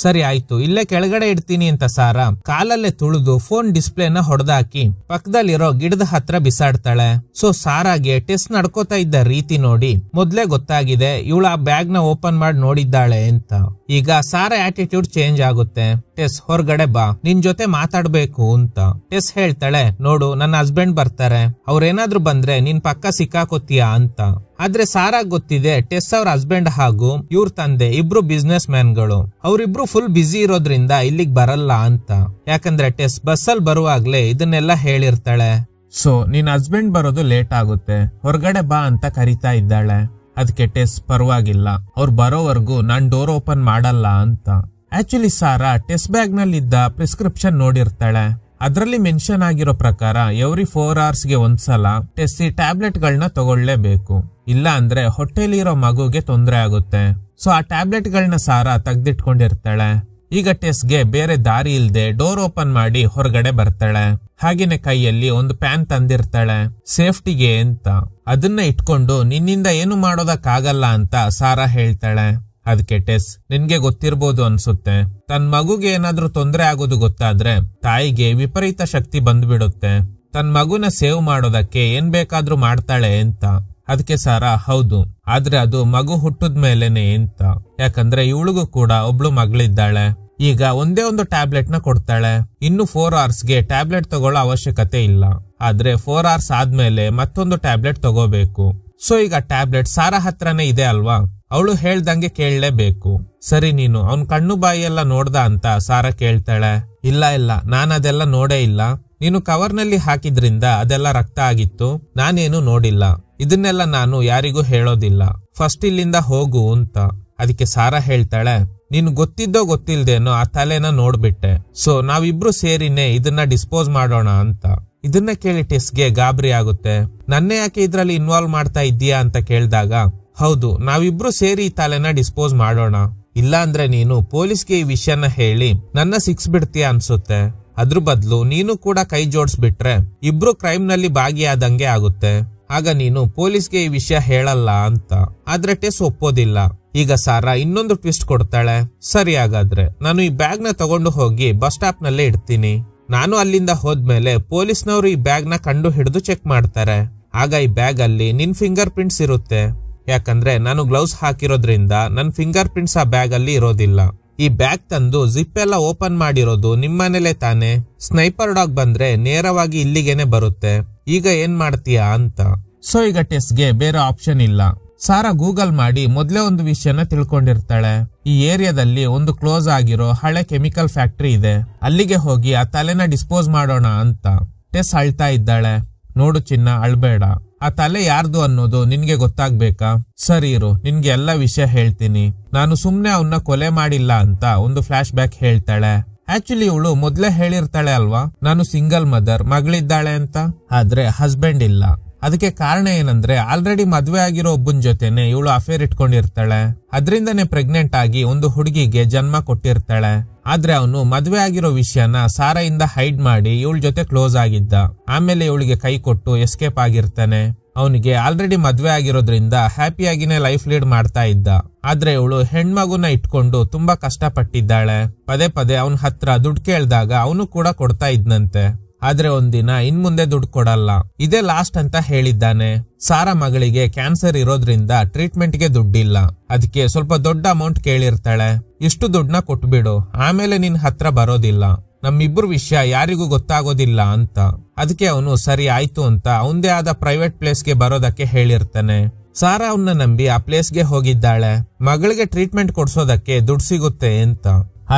ಸರಿ ಆಯ್ತು, ಇಲ್ಲೇ ಕೆಳಗಡೆ ಇಡ್ತೀನಿ ಅಂತ ಸಾರಾ ಕಾಲಲ್ಲೇ ತುಳಿದು ಫೋನ್ ಡಿಸ್ಪ್ಲೇನ ಹೊಡೆದಾಕಿ ಪಕ್ಕದಲ್ಲಿರೋ ಗಿಡದ ಹತ್ರ ಬಿಸಾಡ್ತಾಳೆ. ಸೊ ಸಾರಾಗೆ ಟೆಸ್ ನಡ್ಕೋತಾ ಇದ್ದ ರೀತಿ ನೋಡಿ ಮೊದ್ಲೇ ಗೊತ್ತಾಗಿದೆ ಇವಳು ಆ ಬ್ಯಾಗ್ ನ ಓಪನ್ ಮಾಡಿ ನೋಡಿದ್ದಾಳೆ ಅಂತ. ಈಗ ಸಾರಾ ಆಟಿಟ್ಯೂಡ್ ಚೇಂಜ್ ಆಗುತ್ತೆ. ಟೆಸ್ ಹೊರಗಡೆ ಬಾ, ನಿನ್ ಜೊತೆ ಮಾತಾಡ್ಬೇಕು ಅಂತ. ಟೆಸ್ ಹೇಳ್ತಾಳೆ, ನೋಡು ನನ್ನ ಹಸ್ಬೆಂಡ್ ಬರ್ತಾರೆ, ಅವ್ರೇನಾದ್ರು ಬಂದ್ರೆ ನಿನ್ ಪಕ್ಕ ಸಿಕ್ಕಾಕೋತೀಯಾ ಅಂತ. ಆದ್ರೆ ಸಾರಾಗ್ ಗೊತ್ತಿದೆ ಟೆಸ್ ಅವ್ರ ಹಸ್ಬೆಂಡ್ ಹಾಗೂ ಇವ್ರ ತಂದೆ ಇಬ್ರು ಬಿಸ್ನೆಸ್ ಮ್ಯಾನ್ ಗಳು. ಅವ್ರಿಬ್ರು ಫುಲ್ ಬಿಸಿ ಇರೋದ್ರಿಂದ ಇಲ್ಲಿಗ್ ಬರಲ್ಲ ಅಂತ. ಯಾಕಂದ್ರೆ ಟೆಸ್ ಬಸ್ಸಲ್ಲಿ ಬರುವಾಗ್ಲೇ ಇದನ್ನೆಲ್ಲ ಹೇಳಿರ್ತಾಳೆ. ಸೊ ನಿನ್ ಹಸ್ಬೆಂಡ್ ಬರೋದು ಲೇಟ್ ಆಗುತ್ತೆ, ಹೊರಗಡೆ ಬಾ ಅಂತ ಕರಿತಾ ಇದ್ದಾಳೆ. ಅದಕ್ಕೆ ಟೆಸ್ ಪರವಾಗಿಲ್ಲ, ಅವ್ರು ಬರೋವರೆಗೂ ನಾನ್ ಡೋರ್ ಓಪನ್ ಮಾಡಲ್ಲ ಅಂತ. ಆಕ್ಚುಲಿ ಸಾರಾ ಟೆಸ್ ಬ್ಯಾಗ್ ನಲ್ಲಿದ್ದ ಪ್ರಿಸ್ಕ್ರಿಪ್ಷನ್ ನೋಡಿರ್ತಾಳೆ. ಅದರಲ್ಲಿ ಮೆನ್ಷನ್ ಆಗಿರೋ ಪ್ರಕಾರ ಎವ್ರಿ 4 hours ಗೆ ಒಂದ್ಸಲ ಟೆಸ್ಸಿ ಟ್ಯಾಬ್ಲೆಟ್ ಗಳನ್ನ ತಗೊಳ್ಳೇಬೇಕು, ಇಲ್ಲ ಅಂದ್ರೆ ಹೊಟ್ಟೆಲಿರೋ ಮಗುಗೆ ತೊಂದರೆ ಆಗುತ್ತೆ. ಸೊ ಆ ಟ್ಯಾಬ್ಲೆಟ್ ಗಳನ್ನ ಸಾರಾ ತೆಗ್ದಿಟ್ಕೊಂಡಿರ್ತಾಳೆ. ಈಗ ಟೆಸ್ಗೆ ಬೇರೆ ದಾರಿ ಇಲ್ದೆ ಡೋರ್ ಓಪನ್ ಮಾಡಿ ಹೊರಗಡೆ ಬರ್ತಾಳೆ. ಹಾಗೇನೆ ಕೈಯಲ್ಲಿ ಒಂದು ಪ್ಯಾನ್ ತಂದಿರ್ತಾಳೆ ಸೇಫ್ಟಿಗೆ ಅಂತ. ಅದನ್ನ ಇಟ್ಕೊಂಡು ನಿನ್ನಿಂದ ಏನು ಮಾಡೋದಕ್ಕಾಗಲ್ಲ ಅಂತ ಸಾರಾ ಹೇಳ್ತಾಳೆ. ಅದಕ್ಕೆ ಟೆಸ್, ನಿನ್ಗೆ ಗೊತ್ತಿರ್ಬೋದು ಅನ್ಸುತ್ತೆ, ತನ್ ಮಗುಗೆ ಏನಾದ್ರೂ ತೊಂದರೆ ಆಗೋದು ಗೊತ್ತಾದ್ರೆ ತಾಯಿಗೆ ವಿಪರೀತ ಶಕ್ತಿ ಬಂದ್ಬಿಡುತ್ತೆ, ತನ್ ಮಗುನ ಸೇವ್ ಮಾಡೋದಕ್ಕೆ ಏನ್ ಬೇಕಾದ್ರೂ ಮಾಡ್ತಾಳೆ ಅಂತ. ಅದಕ್ಕೆ ಸಾರಾ, ಹೌದು, ಆದ್ರೆ ಅದು ಮಗು ಹುಟ್ಟದ್ಮೇಲೆನೆ ಅಂತ. ಯಾಕಂದ್ರೆ ಇವಳಿಗೂ ಕೂಡ ಒಬ್ಳು ಮಗಳಿದ್ದಾಳೆ. ಈಗ ಒಂದೇ ಒಂದು ಟ್ಯಾಬ್ಲೆಟ್ ನ ಕೊಡ್ತಾಳೆ. ಇನ್ನು 4 hours ಗೆ ಟ್ಯಾಬ್ಲೆಟ್ ತಗೊಳ್ಳೋ ಅವಶ್ಯಕತೆ ಇಲ್ಲ, ಆದ್ರೆ 4 hours ಆದ್ಮೇಲೆ ಮತ್ತೊಂದು ಟ್ಯಾಬ್ಲೆಟ್ ತಗೋಬೇಕು. ಸೊ ಈಗ ಟ್ಯಾಬ್ಲೆಟ್ ಸಾರಾ ಹತ್ರನೇ ಇದೆ ಅಲ್ವಾ, ಅವಳು ಹೇಳ್ದಂಗೆ ಕೇಳಲೇಬೇಕು. ಸರಿ, ನೀನು ಅವನ್ ಕಣ್ಣು ಬಾಯಿ ಎಲ್ಲ ನೋಡ್ದ ಅಂತ ಸಾರಾ ಕೇಳ್ತಾಳೆ. ಇಲ್ಲ ಇಲ್ಲ, ನಾನ್ ಅದೆಲ್ಲ ನೋಡೇ ಇಲ್ಲ, ನೀನು ಕವರ್ ನಲ್ಲಿ ಹಾಕಿದ್ರಿಂದ ಅದೆಲ್ಲ ರಕ್ತ ಆಗಿತ್ತು, ನಾನೇನು ನೋಡಿಲ್ಲ, ಇದನ್ನೆಲ್ಲ ನಾನು ಯಾರಿಗೂ ಹೇಳೋದಿಲ್ಲ, ಫಸ್ಟ್ ಇಲ್ಲಿಂದ ಹೋಗು ಅಂತ. ಅದಕ್ಕೆ ಸಾರಾ ಹೇಳ್ತಾಳೆ, ನೀನು ಗೊತ್ತಿದ್ದೋ ಗೊತ್ತಿಲ್ದೇನೋ ಆ ತಲೆನ ನೋಡ್ಬಿಟ್ಟೆ, ಸೊ ನಾವಿಬ್ರು ಸೇರಿನೇ ಇದನ್ನ ಡಿಸ್ಪೋಸ್ ಮಾಡೋಣ ಅಂತ. ಇದನ್ನ ಕೇಳಿ ಟೆಸ್ಗೆ ಗಾಬರಿ ಆಗುತ್ತೆ. ನನ್ನೇ ಯಾಕೆ ಇದ್ರಲ್ಲಿ ಇನ್ವಾಲ್ವ್ ಮಾಡ್ತಾ ಇದ್ದೀಯಾ ಅಂತ ಕೇಳಿದಾಗ, ಹೌದು, ನಾವಿಬ್ರು ಸೇರಿ ಈ ತಲೆನ ಡಿಸ್ಪೋಸ್ ಮಾಡೋಣ, ಇಲ್ಲ ಅಂದ್ರೆ ನೀನು ಪೊಲೀಸ್ಗೆ ಈ ವಿಷಯನ ಹೇಳಿ ನನ್ನ ಸಿಕ್ಸ್ಬಿಡ್ತೀಯ ಅನ್ಸುತ್ತೆ. ಅದ್ರ ಬದಲು ನೀನು ಕೂಡ ಕೈ ಜೋಡಿಸ್ಬಿಟ್ರೆ ಇಬ್ರು ಕ್ರೈಮ್ ನಲ್ಲಿ ಭಾಗಿಯಾದಂಗೆ ಆಗುತ್ತೆ, ಆಗ ನೀನು ಪೊಲೀಸ್ಗೆ ಈ ವಿಷಯ ಹೇಳಲ್ಲ ಅಂತ. ಆದ್ರೆ ಟೆಸ್ ಒಪ್ಪೋದಿಲ್ಲ. ಈಗ ಸಾರಾ ಇನ್ನೊಂದು ಟ್ವಿಸ್ಟ್ ಕೊಡ್ತಾಳೆ. ಸರಿ, ಹಾಗಾದ್ರೆ ನಾನು ಈ ಬ್ಯಾಗ್ ನ ತಗೊಂಡು ಹೋಗಿ ಬಸ್ ಸ್ಟಾಪ್ ನಲ್ಲೇ ಇಡ್ತೀನಿ, ನಾನು ಅಲ್ಲಿಂದ ಹೋದ್ಮೇಲೆ ಪೊಲೀಸ್ನವರು ಈ ಬ್ಯಾಗ್ ನ ಕಂಡು ಹಿಡಿದು ಚೆಕ್ ಮಾಡ್ತಾರೆ. ಆಗ ಈ ಬ್ಯಾಗ್ ಅಲ್ಲಿ ನಿನ್ ಫಿಂಗರ್ ಪ್ರಿಂಟ್ಸ್ ಇರುತ್ತೆ, ಯಾಕಂದ್ರೆ ನಾನು ಗ್ಲೌಸ್ ಹಾಕಿರೋದ್ರಿಂದ ನನ್ ಫಿಂಗರ್ ಪ್ರಿಂಟ್ಸ್ ಆ ಬ್ಯಾಗ್ ಅಲ್ಲಿ ಇರೋದಿಲ್ಲ. ಈ ಬ್ಯಾಗ್ ತಂದು ಜಿಪ್ ಎಲ್ಲ ಓಪನ್ ಮಾಡಿರೋದು ನಿಮ್ಮನೇಲೆ ತಾನೆ, ಸ್ನೈಪರ್ ಡಾಗ್ ಬಂದ್ರೆ ನೇರವಾಗಿ ಇಲ್ಲಿಗೇನೆ ಬರುತ್ತೆ, ಈಗ ಏನ್ ಮಾಡ್ತೀಯಾ ಅಂತ. ಸೊ ಈಗ ಟೆಸ್ಗೆ ಬೇರೆ ಆಪ್ಷನ್ ಇಲ್ಲ. ಸಾರಾ ಗೂಗಲ್ ಮಾಡಿ ಮೊದ್ಲೇ ಒಂದು ವಿಷಯನ ತಿಳ್ಕೊಂಡಿರ್ತಾಳೆ. ಈ ಏರಿಯಾದಲ್ಲಿ ಒಂದು ಕ್ಲೋಸ್ ಆಗಿರೋ ಹಳೆ ಕೆಮಿಕಲ್ ಫ್ಯಾಕ್ಟರಿ ಇದೆ, ಅಲ್ಲಿಗೆ ಹೋಗಿ ಆ ತಲೆನ ಡಿಸ್ಪೋಸ್ ಮಾಡೋಣ ಅಂತ. ಟೆಸ್ ಅಳ್ತಾ ಇದ್ದಾಳೆ. ನೋಡು ಚಿನ್ನ, ಅಳ್ಬೇಡ, ಆ ತಲೆ ಯಾರ್ದು ಅನ್ನೋದು ನಿನ್ಗೆ ಗೊತ್ತಾಗ್ಬೇಕಾ? ಸರಿ ಇರು, ನಿನ್ಗೆ ಎಲ್ಲ ವಿಷಯ ಹೇಳ್ತೀನಿ. ನಾನು ಸುಮ್ನೆ ಅವನ್ನ ಕೊಲೆ ಮಾಡಿಲ್ಲ ಅಂತ ಒಂದು ಫ್ಲಾಶ್ ಬ್ಯಾಕ್ ಹೇಳ್ತಾಳೆ. ಆಕ್ಚುಲಿ ಇವಳು ಮೊದ್ಲೇ ಹೇಳಿರ್ತಾಳೆ ಅಲ್ವಾ, ನಾನು ಸಿಂಗಲ್ ಮದರ್, ಮಗಳಿದ್ದಾಳೆ ಅಂತ. ಆದ್ರೆ ಹಸ್ಬೆಂಡ್ ಇಲ್ಲ. ಅದಕ್ಕೆ ಕಾರಣ ಏನಂದ್ರೆ ಆಲ್ರೆಡಿ ಮದ್ವೆ ಆಗಿರೋ ಒಬ್ಬನ ಜೊತೆನೆ ಇವಳು ಅಫೇರ್ ಇಟ್ಕೊಂಡಿರ್ತಾಳೆ. ಅದ್ರಿಂದನೇ ಪ್ರೆಗ್ನೆಂಟ್ ಆಗಿ ಒಂದು ಹುಡುಗಿಗೆ ಜನ್ಮ ಕೊಟ್ಟಿರ್ತಾಳೆ. ಆದ್ರೆ ಅವನು ಮದ್ವೆ ಆಗಿರೋ ವಿಷಯನ ಸಾರಾಯಿಂದ ಹೈಡ್ ಮಾಡಿ ಇವಳ ಜೊತೆ ಕ್ಲೋಸ್ ಆಗಿದ್ದ. ಆಮೇಲೆ ಇವಳಿಗೆ ಕೈ ಕೊಟ್ಟು ಎಸ್ಕೇಪ್ ಆಗಿರ್ತಾನೆ. ಅವನಿಗೆ ಆಲ್ರೆಡಿ ಮದ್ವೆ ಆಗಿರೋದ್ರಿಂದ ಹ್ಯಾಪಿಯಾಗಿನೇ ಲೈಫ್ ಲೀಡ್ ಮಾಡ್ತಾ ಇದ್ದ. ಆದ್ರೆ ಇವಳು ಹೆಣ್ಮಗುನ ಇಟ್ಕೊಂಡು ತುಂಬಾ ಕಷ್ಟ ಪಟ್ಟಿದ್ದಾಳೆ. ಪದೇ ಪದೇ ಅವನ ಹತ್ರ ದುಡ್ಡು ಕೇಳ್ದಾಗ ಅವನು ಕೂಡ ಕೊಡ್ತಾ ಇದ್ನಂತೆ. ಆದ್ರೆ ಒಂದಿನ ಇನ್ ಮುಂದೆ ದುಡ್ಡು ಕೊಡಲ್ಲ, ಇದೇ ಲಾಸ್ಟ್ ಅಂತ ಹೇಳಿದ್ದಾನೆ. ಸಾರಾ ಮಗಳಿಗೆ ಕ್ಯಾನ್ಸರ್ ಇರೋದ್ರಿಂದ ಟ್ರೀಟ್ಮೆಂಟ್ಗೆ ದುಡ್ಡಿಲ್ಲ. ಅದಕ್ಕೆ ಸ್ವಲ್ಪ ದೊಡ್ಡ ಅಮೌಂಟ್ ಕೇಳಿರ್ತಾಳೆ. ಇಷ್ಟು ದುಡ್ಡನ್ನ ಕೊಟ್ಬಿಡು, ಆಮೇಲೆ ನಿನ್ ಹತ್ರ ಬರೋದಿಲ್ಲ, ನಮ್ಮಿಬ್ರು ವಿಷಯ ಯಾರಿಗೂ ಗೊತ್ತಾಗೋದಿಲ್ಲ ಅಂತ. ಅದಕ್ಕೆ ಅವನು ಸರಿ ಆಯ್ತು ಅಂತ ಅವಂದೇ ಆದ ಪ್ರೈವೇಟ್ ಪ್ಲೇಸ್ಗೆ ಬರೋದಕ್ಕೆ ಹೇಳಿರ್ತಾನೆ. ಸಾರಾ ಅವನ್ನ ನಂಬಿ ಆ ಪ್ಲೇಸ್ಗೆ ಹೋಗಿದ್ದಾಳೆ, ಮಗಳಿಗೆ ಟ್ರೀಟ್ಮೆಂಟ್ ಕೊಡ್ಸೋದಕ್ಕೆ ದುಡ್ಡು ಸಿಗುತ್ತೆ ಅಂತ.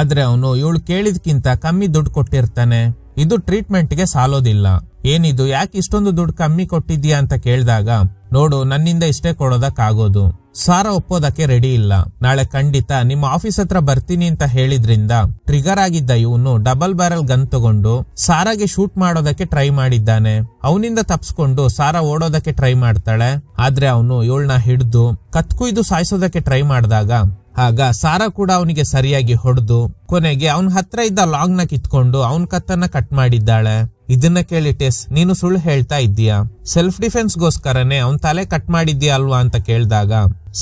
ಆದ್ರೆ ಅವನು ಇವಳು ಕೇಳಿದ್ಕಿಂತ ಕಮ್ಮಿ ದುಡ್ಡು ಕೊಟ್ಟಿರ್ತಾನೆ. ಇದು ಟ್ರೀಟ್ಮೆಂಟ್ಗೆ ಸಾಲೋದಿಲ್ಲ. ಏನಿದು, ಯಾಕೆ ಇಷ್ಟೊಂದು ದುಡ್ಡು ಕಮ್ಮಿ ಕೊಟ್ಟಿದ್ಯಾ ಅಂತ ಕೇಳಿದಾಗ, ನೋಡು ನನ್ನಿಂದ ಇಷ್ಟೇ ಕೊಡೋದಕ್ಕಾಗೋದು. ಸಾರಾ ಒಪ್ಪೋದಕ್ಕೆ ರೆಡಿ ಇಲ್ಲ. ನಾಳೆ ಖಂಡಿತ ನಿಮ್ಮ ಆಫೀಸ್ ಹತ್ರ ಬರ್ತೀನಿ ಅಂತ ಹೇಳಿದ್ರಿಂದ ಟ್ರಿಗರ್ ಆಗಿದ್ದ ಇವನು ಡಬಲ್ ಬ್ಯಾರಲ್ ಗನ್ ತಗೊಂಡು ಸಾರಾಗೆ ಶೂಟ್ ಮಾಡೋದಕ್ಕೆ ಟ್ರೈ ಮಾಡಿದ್ದಾನೆ. ಅವನಿಂದ ತಪ್ಸ್ಕೊಂಡು ಸಾರಾ ಓಡೋದಕ್ಕೆ ಟ್ರೈ ಮಾಡ್ತಾಳೆ. ಆದ್ರೆ ಅವನು ಇವಳನ್ನ ಹಿಡಿದು ಕತ್ಕುಯ್ದು ಸಾಯಿಸೋದಕ್ಕೆ ಟ್ರೈ ಮಾಡಿದಾಗ ಆಗ ಸಾರಾ ಕೂಡ ಅವನಿಗೆ ಸರಿಯಾಗಿ ಹೊಡೆದು ಕೊನೆಗೆ ಅವನ ಹತ್ರ ಇದ್ದ ಲಾಂಗ್ ನ ಕಿತ್ಕೊಂಡು ಅವನ್ ಕತ್ತನ್ನ ಕಟ್ ಮಾಡಿದ್ದಾಳೆ. ಇದನ್ನ ಕೇಳಿ ಟೆಸ್, ನೀನು ಸುಳ್ಳು ಹೇಳ್ತಾ ಇದ್ದೀಯಾ? ಸೆಲ್ಫ್ ಡಿಫೆನ್ಸ್ ಗೋಸ್ಕರನೇ ಅವನ್ ತಲೆ ಕಟ್ ಮಾಡಿದ್ಯಾ ಅಲ್ವಾ ಅಂತ ಕೇಳಿದಾಗ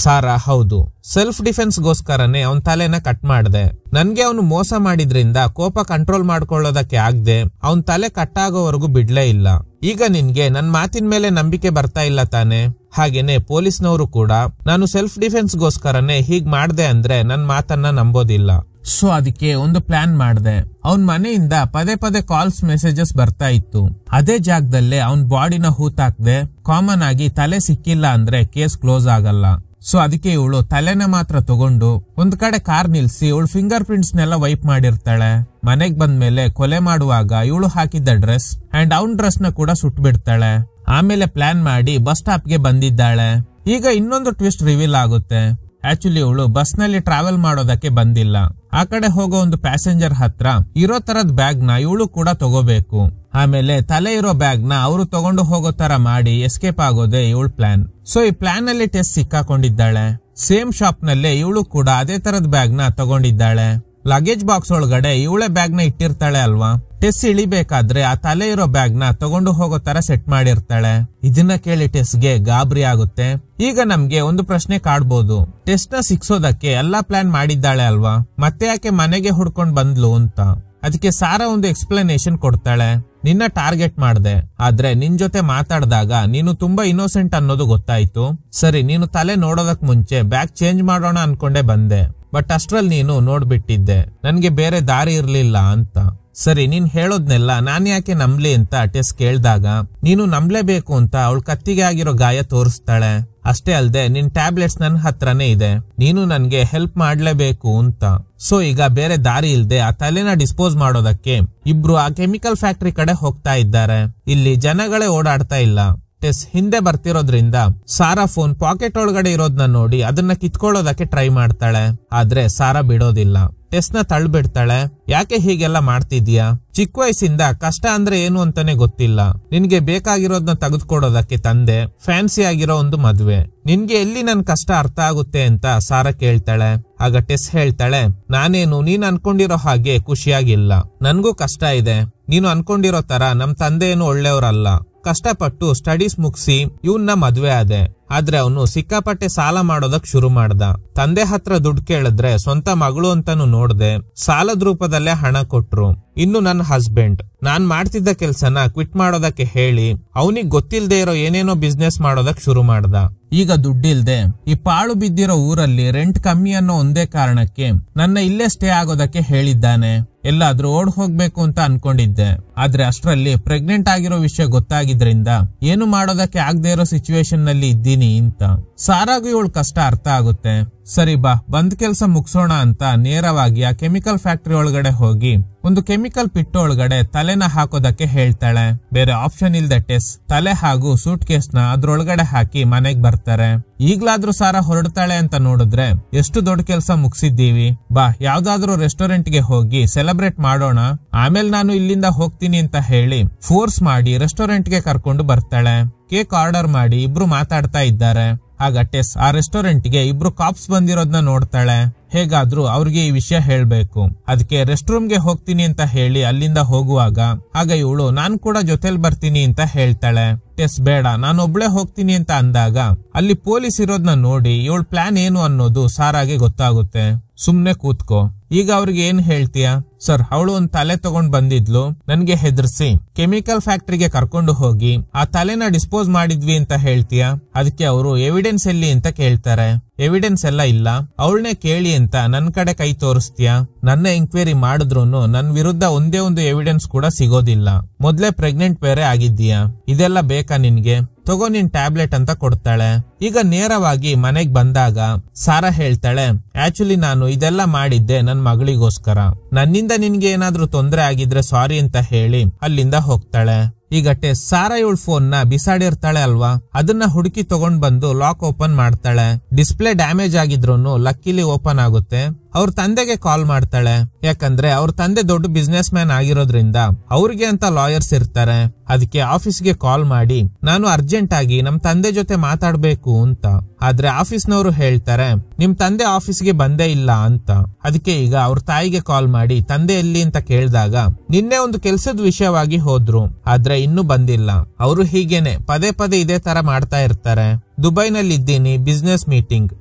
ಸಾರಾ, ಹೌದು, ಸೆಲ್ಫ್ ಡಿಫೆನ್ಸ್ ಗೋಸ್ಕರನೇ ಅವನ್ ತಲೆನ ಕಟ್ ಮಾಡ್ದೆ. ನನ್ಗೆ ಅವನು ಮೋಸ ಮಾಡಿದ್ರಿಂದ ಕೋಪ ಕಂಟ್ರೋಲ್ ಮಾಡ್ಕೊಳ್ಳೋದಕ್ಕೆ ಆಗದೆ ಅವನ್ ತಲೆ ಕಟ್ ಆಗೋವರೆಗೂ ಬಿಡ್ಲೇ ಇಲ್ಲ. ಈಗ ನಿನ್ಗೆ ನನ್ ಮಾತಿನ ಮೇಲೆ ನಂಬಿಕೆ ಬರ್ತಾ ಇಲ್ಲ ತಾನೆ? ಹಾಗೇನೆ ಪೊಲೀಸ್ನವರು ಕೂಡ ನಾನು ಸೆಲ್ಫ್ ಡಿಫೆನ್ಸ್ ಗೋಸ್ಕರನೇ ಹೀಗ್ ಮಾಡ್ದೆ ಅಂದ್ರೆ ನನ್ ಮಾತನ್ನ ನಂಬೋದಿಲ್ಲ. ಸೊ ಅದಕ್ಕೆ ಒಂದು ಪ್ಲಾನ್ ಮಾಡ್ದೆ. ಅವನ್ ಮನೆಯಿಂದ ಪದೇ ಪದೇ ಕಾಲ್ಸ್ ಮೆಸೇಜಸ್ ಬರ್ತಾ ಇತ್ತು. ಅದೇ ಜಾಗದಲ್ಲೇ ಅವನ್ ಬಾಡಿನ ಹೂತಾಕ್ದೆ. ಕಾಮನ್ ಆಗಿ ತಲೆ ಸಿಕ್ಕಿಲ್ಲ ಅಂದ್ರೆ ಕೇಸ್ ಕ್ಲೋಸ್ ಆಗಲ್ಲ. ಸೊ ಅದಕ್ಕೆ ಇವಳು ತಲೆನ ಮಾತ್ರ ತಗೊಂಡು ಒಂದ್ ಕಡೆ ಕಾರ್ ನಿಲ್ಸಿ ಇವಳು ಫಿಂಗರ್ ಪ್ರಿಂಟ್ಸ್ ನೆಲ್ಲ ವೈಪ್ ಮಾಡಿರ್ತಾಳೆ. ಮನೆಗ್ ಬಂದ್ಮೇಲೆ ಕೊಲೆ ಮಾಡುವಾಗ ಇವಳು ಹಾಕಿದ್ದ ಡ್ರೆಸ್ ಅಂಡ್ ಅವನ್ ಡ್ರೆಸ್ ನ ಕೂಡ ಸುಟ್ ಬಿಡ್ತಾಳೆ. ಆಮೇಲೆ ಪ್ಲಾನ್ ಮಾಡಿ ಬಸ್ ಸ್ಟಾಪ್ ಗೆ ಬಂದಿದ್ದಾಳೆ. ಈಗ ಇನ್ನೊಂದು ಟ್ವಿಸ್ಟ್ ರಿವೀಲ್ ಆಗುತ್ತೆ. ಆಕ್ಚುಲಿ ಇವಳು ಬಸ್ ನಲ್ಲಿ ಟ್ರಾವೆಲ್ ಮಾಡೋದಕ್ಕೆ ಬಂದಿಲ್ಲ. ಆ ಕಡೆ ಹೋಗೋ ಒಂದು ಪ್ಯಾಸೆಂಜರ್ ಹತ್ರ ಇರೋ ತರದ್ ಬ್ಯಾಗ್ ನ ಇವಳು ಕೂಡ ತಗೋಬೇಕು. ಆಮೇಲೆ ತಲೆ ಇರೋ ಬ್ಯಾಗ್ ನ ಅವರು ತಗೊಂಡು ಹೋಗೋ ತರ ಮಾಡಿ ಎಸ್ಕೇಪ್ ಆಗೋದೇ ಇವಳ ಪ್ಲಾನ್. ಸೊ ಈ ಪ್ಲಾನ್ ಅಲ್ಲಿ ಟೆಸ್ ಸಿಕ್ಕಾಕೊಂಡಿದ್ದಾಳೆ. ಸೇಮ್ ಶಾಪ್ ನಲ್ಲೇ ಇವಳು ಕೂಡ ಅದೇ ತರದ್ ಬ್ಯಾಗ್ ನ ತಗೊಂಡಿದ್ದಾಳೆ. ಲಗೇಜ್ ಬಾಕ್ಸ್ ಒಳಗಡೆ ಇವಳೆ ಬ್ಯಾಗ್ ನ ಇಟ್ಟಿರ್ತಾಳೆ ಅಲ್ವಾ. ಟೆಸ್ ಇಳಿಬೇಕಾದ್ರೆ ಆ ತಲೆ ಇರೋ ಬ್ಯಾಗ್ ನ ತಗೊಂಡು ಹೋಗೋ ತರ ಸೆಟ್ ಮಾಡಿರ್ತಾಳೆ. ಇದನ್ನ ಕೇಳಿ ಟೆಸ್ಗೆ ಗಾಬರಿ ಆಗುತ್ತೆ. ಈಗ ನಮ್ಗೆ ಒಂದು ಪ್ರಶ್ನೆ ಕಾಡ್ಬೋದು, ಟೆಸ್ ನ ಸಿಕ್ಸೋದಕ್ಕೆ ಎಲ್ಲಾ ಪ್ಲಾನ್ ಮಾಡಿದ್ದಾಳೆ ಅಲ್ವಾ, ಮತ್ತೆ ಯಾಕೆ ಮನೆಗೆ ಹುಡ್ಕೊಂಡ್ ಬಂದ್ಲು ಅಂತ. ಅದಕ್ಕೆ ಸಾರಾ ಒಂದು ಎಕ್ಸ್ಪ್ಲನೇಷನ್ ಕೊಡ್ತಾಳೆ. ನಿನ್ನ ಟಾರ್ಗೆಟ್ ಮಾಡ್ದೆ, ಆದ್ರೆ ನಿನ್ ಜೊತೆ ಮಾತಾಡಿದಾಗ ನೀನು ತುಂಬಾ ಇನ್ನೋಸೆಂಟ್ ಅನ್ನೋದು ಗೊತ್ತಾಯ್ತು. ಸರಿ, ನೀನು ತಲೆ ನೋಡೋದಕ್ ಮುಂಚೆ ಬ್ಯಾಗ್ ಚೇಂಜ್ ಮಾಡೋಣ ಅನ್ಕೊಂಡೆ ಬಂದೆ, ಬಟ್ ಅಷ್ಟ್ರಲ್ಲಿ ನೀನು ನೋಡ್ಬಿಟ್ಟಿದ್ದೆ. ನನ್ಗೆ ಬೇರೆ ದಾರಿ ಇರ್ಲಿಲ್ಲ ಅಂತ. ಸರಿ, ನೀನ್ ಹೇಳೋದ್ನೆಲ್ಲ ನಾನ್ ಯಾಕೆ ನಂಬ್ಲಿ ಅಂತ ಟೆಸ್ ಕೇಳ್ದಾಗ ನೀನು ನಂಬ್ಲೇಬೇಕು ಅಂತ ಅವಳು ಕತ್ತಿಗೆ ಆಗಿರೋ ಗಾಯ ತೋರಿಸ್ತಾಳೆ. ಅಷ್ಟೇ ಅಲ್ದೆ ನಿನ್ ಟ್ಯಾಬ್ಲೆಟ್ಸ್ ನನ್ ಹತ್ರನೇ ಇದೆ, ನೀನು ನನ್ಗೆ ಹೆಲ್ಪ್ ಮಾಡ್ಲೇಬೇಕು ಅಂತ. ಸೊ ಈಗ ಬೇರೆ ದಾರಿ ಇಲ್ದೆ ಆ ತಲೆನ ಡಿಸ್ಪೋಸ್ ಮಾಡೋದಕ್ಕೆ ಇಬ್ರು ಆ ಕೆಮಿಕಲ್ ಫ್ಯಾಕ್ಟರಿ ಕಡೆ ಹೋಗ್ತಾ ಇದ್ದಾರೆ. ಇಲ್ಲಿ ಜನಗಳೇ ಓಡಾಡ್ತಾ ಇಲ್ಲ. ಟೆಸ್ ಹಿಂದೆ ಬರ್ತಿರೋದ್ರಿಂದ ಸಾರಾ ಫೋನ್ ಪಾಕೆಟ್ ಒಳಗಡೆ ಇರೋದ್ನ ನೋಡಿ ಅದನ್ನ ಕಿತ್ಕೊಳ್ಳೋದಕ್ಕೆ ಟ್ರೈ ಮಾಡ್ತಾಳೆ. ಆದ್ರೆ ಸಾರಾ ಬಿಡೋದಿಲ್ಲ. ಟೆಸ್ ನ ತಳ್ಳಿಬಿಡ್ತಾಳೆ. ಯಾಕೆ ಹೀಗೆಲ್ಲ ಮಾಡ್ತಿದ್ಯಾ? ಚಿಕ್ಕ ವಯಸ್ಸಿಂದ ಕಷ್ಟ ಅಂದ್ರೆ ಏನು ಅಂತಾನೆ ಗೊತ್ತಿಲ್ಲ. ನಿನ್ಗೆ ಬೇಕಾಗಿರೋದ್ನ ತೆಗೆದುಕೊಡೋದಕ್ಕೆ ತಂದೆ, ಫ್ಯಾನ್ಸಿ ಆಗಿರೋ ಒಂದು ಮದ್ವೆ, ನಿನ್ಗೆ ಎಲ್ಲಿ ನನ್ ಕಷ್ಟ ಅರ್ಥ ಆಗುತ್ತೆ ಅಂತ ಸಾರಾ ಕೇಳ್ತಾಳೆ. ಆಗ ಟೆಸ್ ಹೇಳ್ತಾಳೆ, ನಾನೇನು ನೀನ್ ಅನ್ಕೊಂಡಿರೋ ಹಾಗೆ ಖುಷಿಯಾಗಿಲ್ಲ, ನನ್ಗೂ ಕಷ್ಟ ಇದೆ. ನೀನು ಅನ್ಕೊಂಡಿರೋ ತರ ನಮ್ ತಂದೆ ಏನು ಒಳ್ಳೆಯವರಲ್ಲ. ಕಷ್ಟಪಟ್ಟು ಸ್ಟಡೀಸ್ ಮುಗಿಸಿ ಇವನ್ನ ಮದ್ವೆ ಆದೆ. ಆದ್ರೆ ಅವನು ಸಿಕ್ಕಾಪಟ್ಟೆ ಸಾಲ ಮಾಡೋದಕ್ ಶುರು ಮಾಡ್ದ. ತಂದೆ ಹತ್ರ ದುಡ್ಡು ಕೇಳಿದ್ರೆ ಸ್ವಂತ ಮಗಳು ಅಂತಾನು ನೋಡ್ದೆ, ಸಾಲದ ರೂಪದಲ್ಲೇ ಹಣ ಕೊಟ್ರು. ಇನ್ನು ನನ್ನ ಹಸ್ಬೆಂಡ್ ನಾನ್ ಮಾಡ್ತಿದ್ದ ಕೆಲ್ಸನ ಕ್ವಿಟ್ ಮಾಡೋದಕ್ಕೆ ಹೇಳಿ ಅವನಿಗೆ ಗೊತ್ತಿಲ್ದೆ ಇರೋ ಏನೇನೋ ಬಿಸ್ನೆಸ್ ಮಾಡೋದಕ್ ಶುರು ಮಾಡ್ದ. ಈಗ ದುಡ್ಡಿಲ್ದೆ ಈ ಪಾಳು ಬಿದ್ದಿರೋ ಊರಲ್ಲಿ ರೆಂಟ್ ಕಮ್ಮಿ ಅನ್ನೋ ಒಂದೇ ಕಾರಣಕ್ಕೆ ನನ್ನ ಇಲ್ಲೇ ಸ್ಟೇ ಆಗೋದಕ್ಕೆ ಹೇಳಿದ್ದಾನೆ. ಎಲ್ಲಾದ್ರೂ ಓಡ್ ಹೋಗ್ಬೇಕು ಅಂತ ಅನ್ಕೊಂಡಿದ್ದೆ, ಆದ್ರೆ ಅಷ್ಟ್ರಲ್ಲಿ ಪ್ರೆಗ್ನೆಂಟ್ ಆಗಿರೋ ವಿಷಯ ಗೊತ್ತಾಗಿದ್ರಿಂದ ಏನು ಮಾಡೋದಕ್ಕೆ ಆಗದೆ ಇರೋ ಸಿಚುವೇಶನ್ ನಲ್ಲಿ ಇದ್ದೀನಿ ಅಂತ. ಸಾರಾಗೂ ಇವಳ ಕಷ್ಟ ಅರ್ಥ ಆಗುತ್ತೆ. ಸರಿ ಬಾ, ಬಂದ್ ಕೆಲ್ಸ ಮುಗ್ಸೋಣ ಅಂತ ನೇರವಾಗಿ ಆ ಕೆಮಿಕಲ್ ಫ್ಯಾಕ್ಟರಿ ಒಳಗಡೆ ಹೋಗಿ ಒಂದು ಕೆಮಿಕಲ್ ಪಿಟ್ಟು ಒಳಗಡೆ ತಲೆನ ಹಾಕೋದಕ್ಕೆ ಹೇಳ್ತಾಳೆ. ಬೇರೆ ಆಪ್ಷನ್ ಇಲ್ದೆ ಟೆಸ್ ತಲೆ ಹಾಗೂ ಸೂಟ್ ಕೇಸ್ ನ ಅದ್ರೊಳಗಡೆ ಹಾಕಿ ಮನೆಗ್ ಬರ್ತಾರೆ. ಈಗ್ಲಾದ್ರೂ ಸಾರಾ ಹೊರಡ್ತಾಳೆ ಅಂತ ನೋಡಿದ್ರೆ ಎಷ್ಟು ದೊಡ್ಡ ಕೆಲ್ಸ ಮುಗಿಸಿದ್ದೀವಿ, ಬಾ ಯಾವ್ದಾದ್ರು ರೆಸ್ಟೋರೆಂಟ್ ಗೆ ಹೋಗಿ ಸೆಲೆಬ್ರೇಟ್ ಮಾಡೋಣ, ಆಮೇಲೆ ನಾನು ಇಲ್ಲಿಂದ ಹೋಗ್ತೀನಿ ಅಂತ ಹೇಳಿ ಫೋರ್ಸ್ ಮಾಡಿ ರೆಸ್ಟೋರೆಂಟ್ ಗೆ ಕರ್ಕೊಂಡು ಬರ್ತಾಳೆ. ಕೇಕ್ ಆರ್ಡರ್ ಮಾಡಿ ಇಬ್ರು ಮಾತಾಡ್ತಾ ಇದ್ದಾರೆ. ಆಗ ಟೆಸ್ ಆ ರೆಸ್ಟೋರೆಂಟ್ ಗೆ ಇಬ್ರು ಕಾಪ್ಸ್ ಬಂದಿರೋದನ್ನ ನೋಡ್ತಾಳೆ. ಹೇಗಾದ್ರೂ ಅವ್ರಿಗೆ ಈ ವಿಷಯ ಹೇಳ್ಬೇಕು. ಅದಕ್ಕೆ ರೆಸ್ಟ್ ರೂಮ್ ಗೆ ಹೋಗ್ತೀನಿ ಅಂತ ಹೇಳಿ ಅಲ್ಲಿಂದ ಹೋಗುವಾಗ ಆಗ ಇವಳು ನಾನ್ ಕೂಡ ಜೊತೆಲ್ ಬರ್ತೀನಿ ಅಂತ ಹೇಳ್ತಾಳೆ. ಟೆಸ್ ಬೇಡ ನಾನು ಒಬ್ಳೆ ಹೋಗ್ತೀನಿ ಅಂತ ಅಂದಾಗ ಅಲ್ಲಿ ಪೊಲೀಸ್ ಇರೋದನ್ನ ನೋಡಿ ಇವಳ ಪ್ಲಾನ್ ಏನು ಅನ್ನೋದು ಸಾರಾಗೆ ಗೊತ್ತಾಗುತ್ತೆ. ಸುಮ್ನೆ ಕೂತ್ಕೋ, ಈಗ ಅವ್ರಿಗೆ ಏನ್ ಹೇಳ್ತೀಯಾ? ಸರ್, ಅವಳು ಒಂದ್ ತಲೆ ತಗೊಂಡ್ ಬಂದಿದ್ಲು, ನನ್ಗೆ ಹೆದರ್ಸಿ ಕೆಮಿಕಲ್ ಫ್ಯಾಕ್ಟರಿಗೆ ಕರ್ಕೊಂಡು ಹೋಗಿ ಆ ತಲೆನ ಡಿಸ್ಪೋಸ್ ಮಾಡಿದ್ವಿ ಅಂತ ಹೇಳ್ತೀಯಾ? ಅದಕ್ಕೆ ಅವರು ಎವಿಡೆನ್ಸ್ ಎಲ್ಲಿ ಅಂತ ಕೇಳ್ತಾರೆ. ಎವಿಡೆನ್ಸ್ ಎಲ್ಲ ಇಲ್ಲ, ಅವಳನ್ನೇ ಕೇಳಿ ಅಂತ ನನ್ ಕಡೆ ಕೈ ತೋರಿಸ್ತೀಯಾ? ನನ್ನ ಎಂಕ್ವೈರಿ ಮಾಡಿದ್ರೂನು ನನ್ ವಿರುದ್ಧ ಒಂದೇ ಒಂದು ಎವಿಡೆನ್ಸ್ ಕೂಡ ಸಿಗೋದಿಲ್ಲ. ಮೊದ್ಲೇ ಪ್ರೆಗ್ನೆಂಟ್ ಬೇರೆ ಆಗಿದ್ದೀಯಾ, ಇದೆಲ್ಲ ಬೇಕಾ ನಿನ್ಗೆ? ತಗೋ ನಿನ್ ಟ್ಯಾಬ್ಲೆಟ್ ಅಂತ ಕೊಡ್ತಾಳೆ. ಈಗ ನೇರವಾಗಿ ಮನೆಗ್ ಬಂದಾಗ ಸಾರಾ ಹೇಳ್ತಾಳೆ, ಆಕ್ಚುಲಿ ನಾನು ಇದೆಲ್ಲ ಮಾಡಿದ್ದೆ ನನ್ ಮಗಳಿಗೋಸ್ಕರ, ನನ್ನಿಂದ ನಿನ್ಗೆ ಏನಾದ್ರೂ ತೊಂದ್ರೆ ಆಗಿದ್ರೆ ಸಾರಿ ಅಂತ ಹೇಳಿ ಅಲ್ಲಿಂದ ಹೋಗ್ತಾಳೆ. ಈಗ ಟೆಸ್ ಸಾರಾ ಇವಳ ಫೋನ್ ನ ಬಿಸಾಡಿರ್ತಾಳೆ ಅಲ್ವಾ, ಅದನ್ನ ಹುಡುಕಿ ತಗೊಂಡ್ ಬಂದು ಲಾಕ್ ಓಪನ್ ಮಾಡ್ತಾಳೆ. ಡಿಸ್ಪ್ಲೇ ಡ್ಯಾಮೇಜ್ ಆಗಿದ್ರೂನು ಲಕ್ಕಿಲಿ ಓಪನ್ ಆಗುತ್ತೆ. ಅವ್ರ ತಂದೆಗೆ ಕಾಲ್ ಮಾಡ್ತಾಳೆ, ಯಾಕಂದ್ರೆ ಅವ್ರ ತಂದೆ ದೊಡ್ಡ ಬಿಸ್ನೆಸ್ ಮ್ಯಾನ್ ಆಗಿರೋದ್ರಿಂದ ಅವ್ರಿಗೆ ಅಂತ ಲಾಯರ್ಸ್ ಇರ್ತಾರೆ. ಅದಕ್ಕೆ ಆಫೀಸ್ಗೆ ಕಾಲ್ ಮಾಡಿ ನಾನು ಅರ್ಜೆಂಟ್ ಆಗಿ ನಮ್ ತಂದೆ ಜೊತೆ ಮಾತಾಡ್ಬೇಕು ಅಂತ. ಆದ್ರೆ ಆಫೀಸ್ನವರು ಹೇಳ್ತಾರೆ ನಿಮ್ ತಂದೆ ಆಫೀಸ್ಗೆ ಬಂದೇ ಇಲ್ಲ ಅಂತ. ಅದಕ್ಕೆ ಈಗ ಅವ್ರ ತಾಯಿಗೆ ಕಾಲ್ ಮಾಡಿ ತಂದೆ ಎಲ್ಲಿ ಅಂತ ಕೇಳಿದಾಗ ನಿನ್ನೆ ಒಂದು ಕೆಲ್ಸದ ವಿಷಯವಾಗಿ ಹೋದ್ರು, ಆದ್ರೆ ಇನ್ನೂ ಬಂದಿಲ್ಲ. ಅವರು ಹೀಗೇನೆ ಪದೇ ಪದೇ ಇದೇ ತರ ಮಾಡ್ತಾ ಇರ್ತಾರೆ. ದುಬೈನಲ್ಲಿ ಇದ್ದೀನಿ, ಬಿಸ್ನೆಸ್ ಮೀಟಿಂಗ್,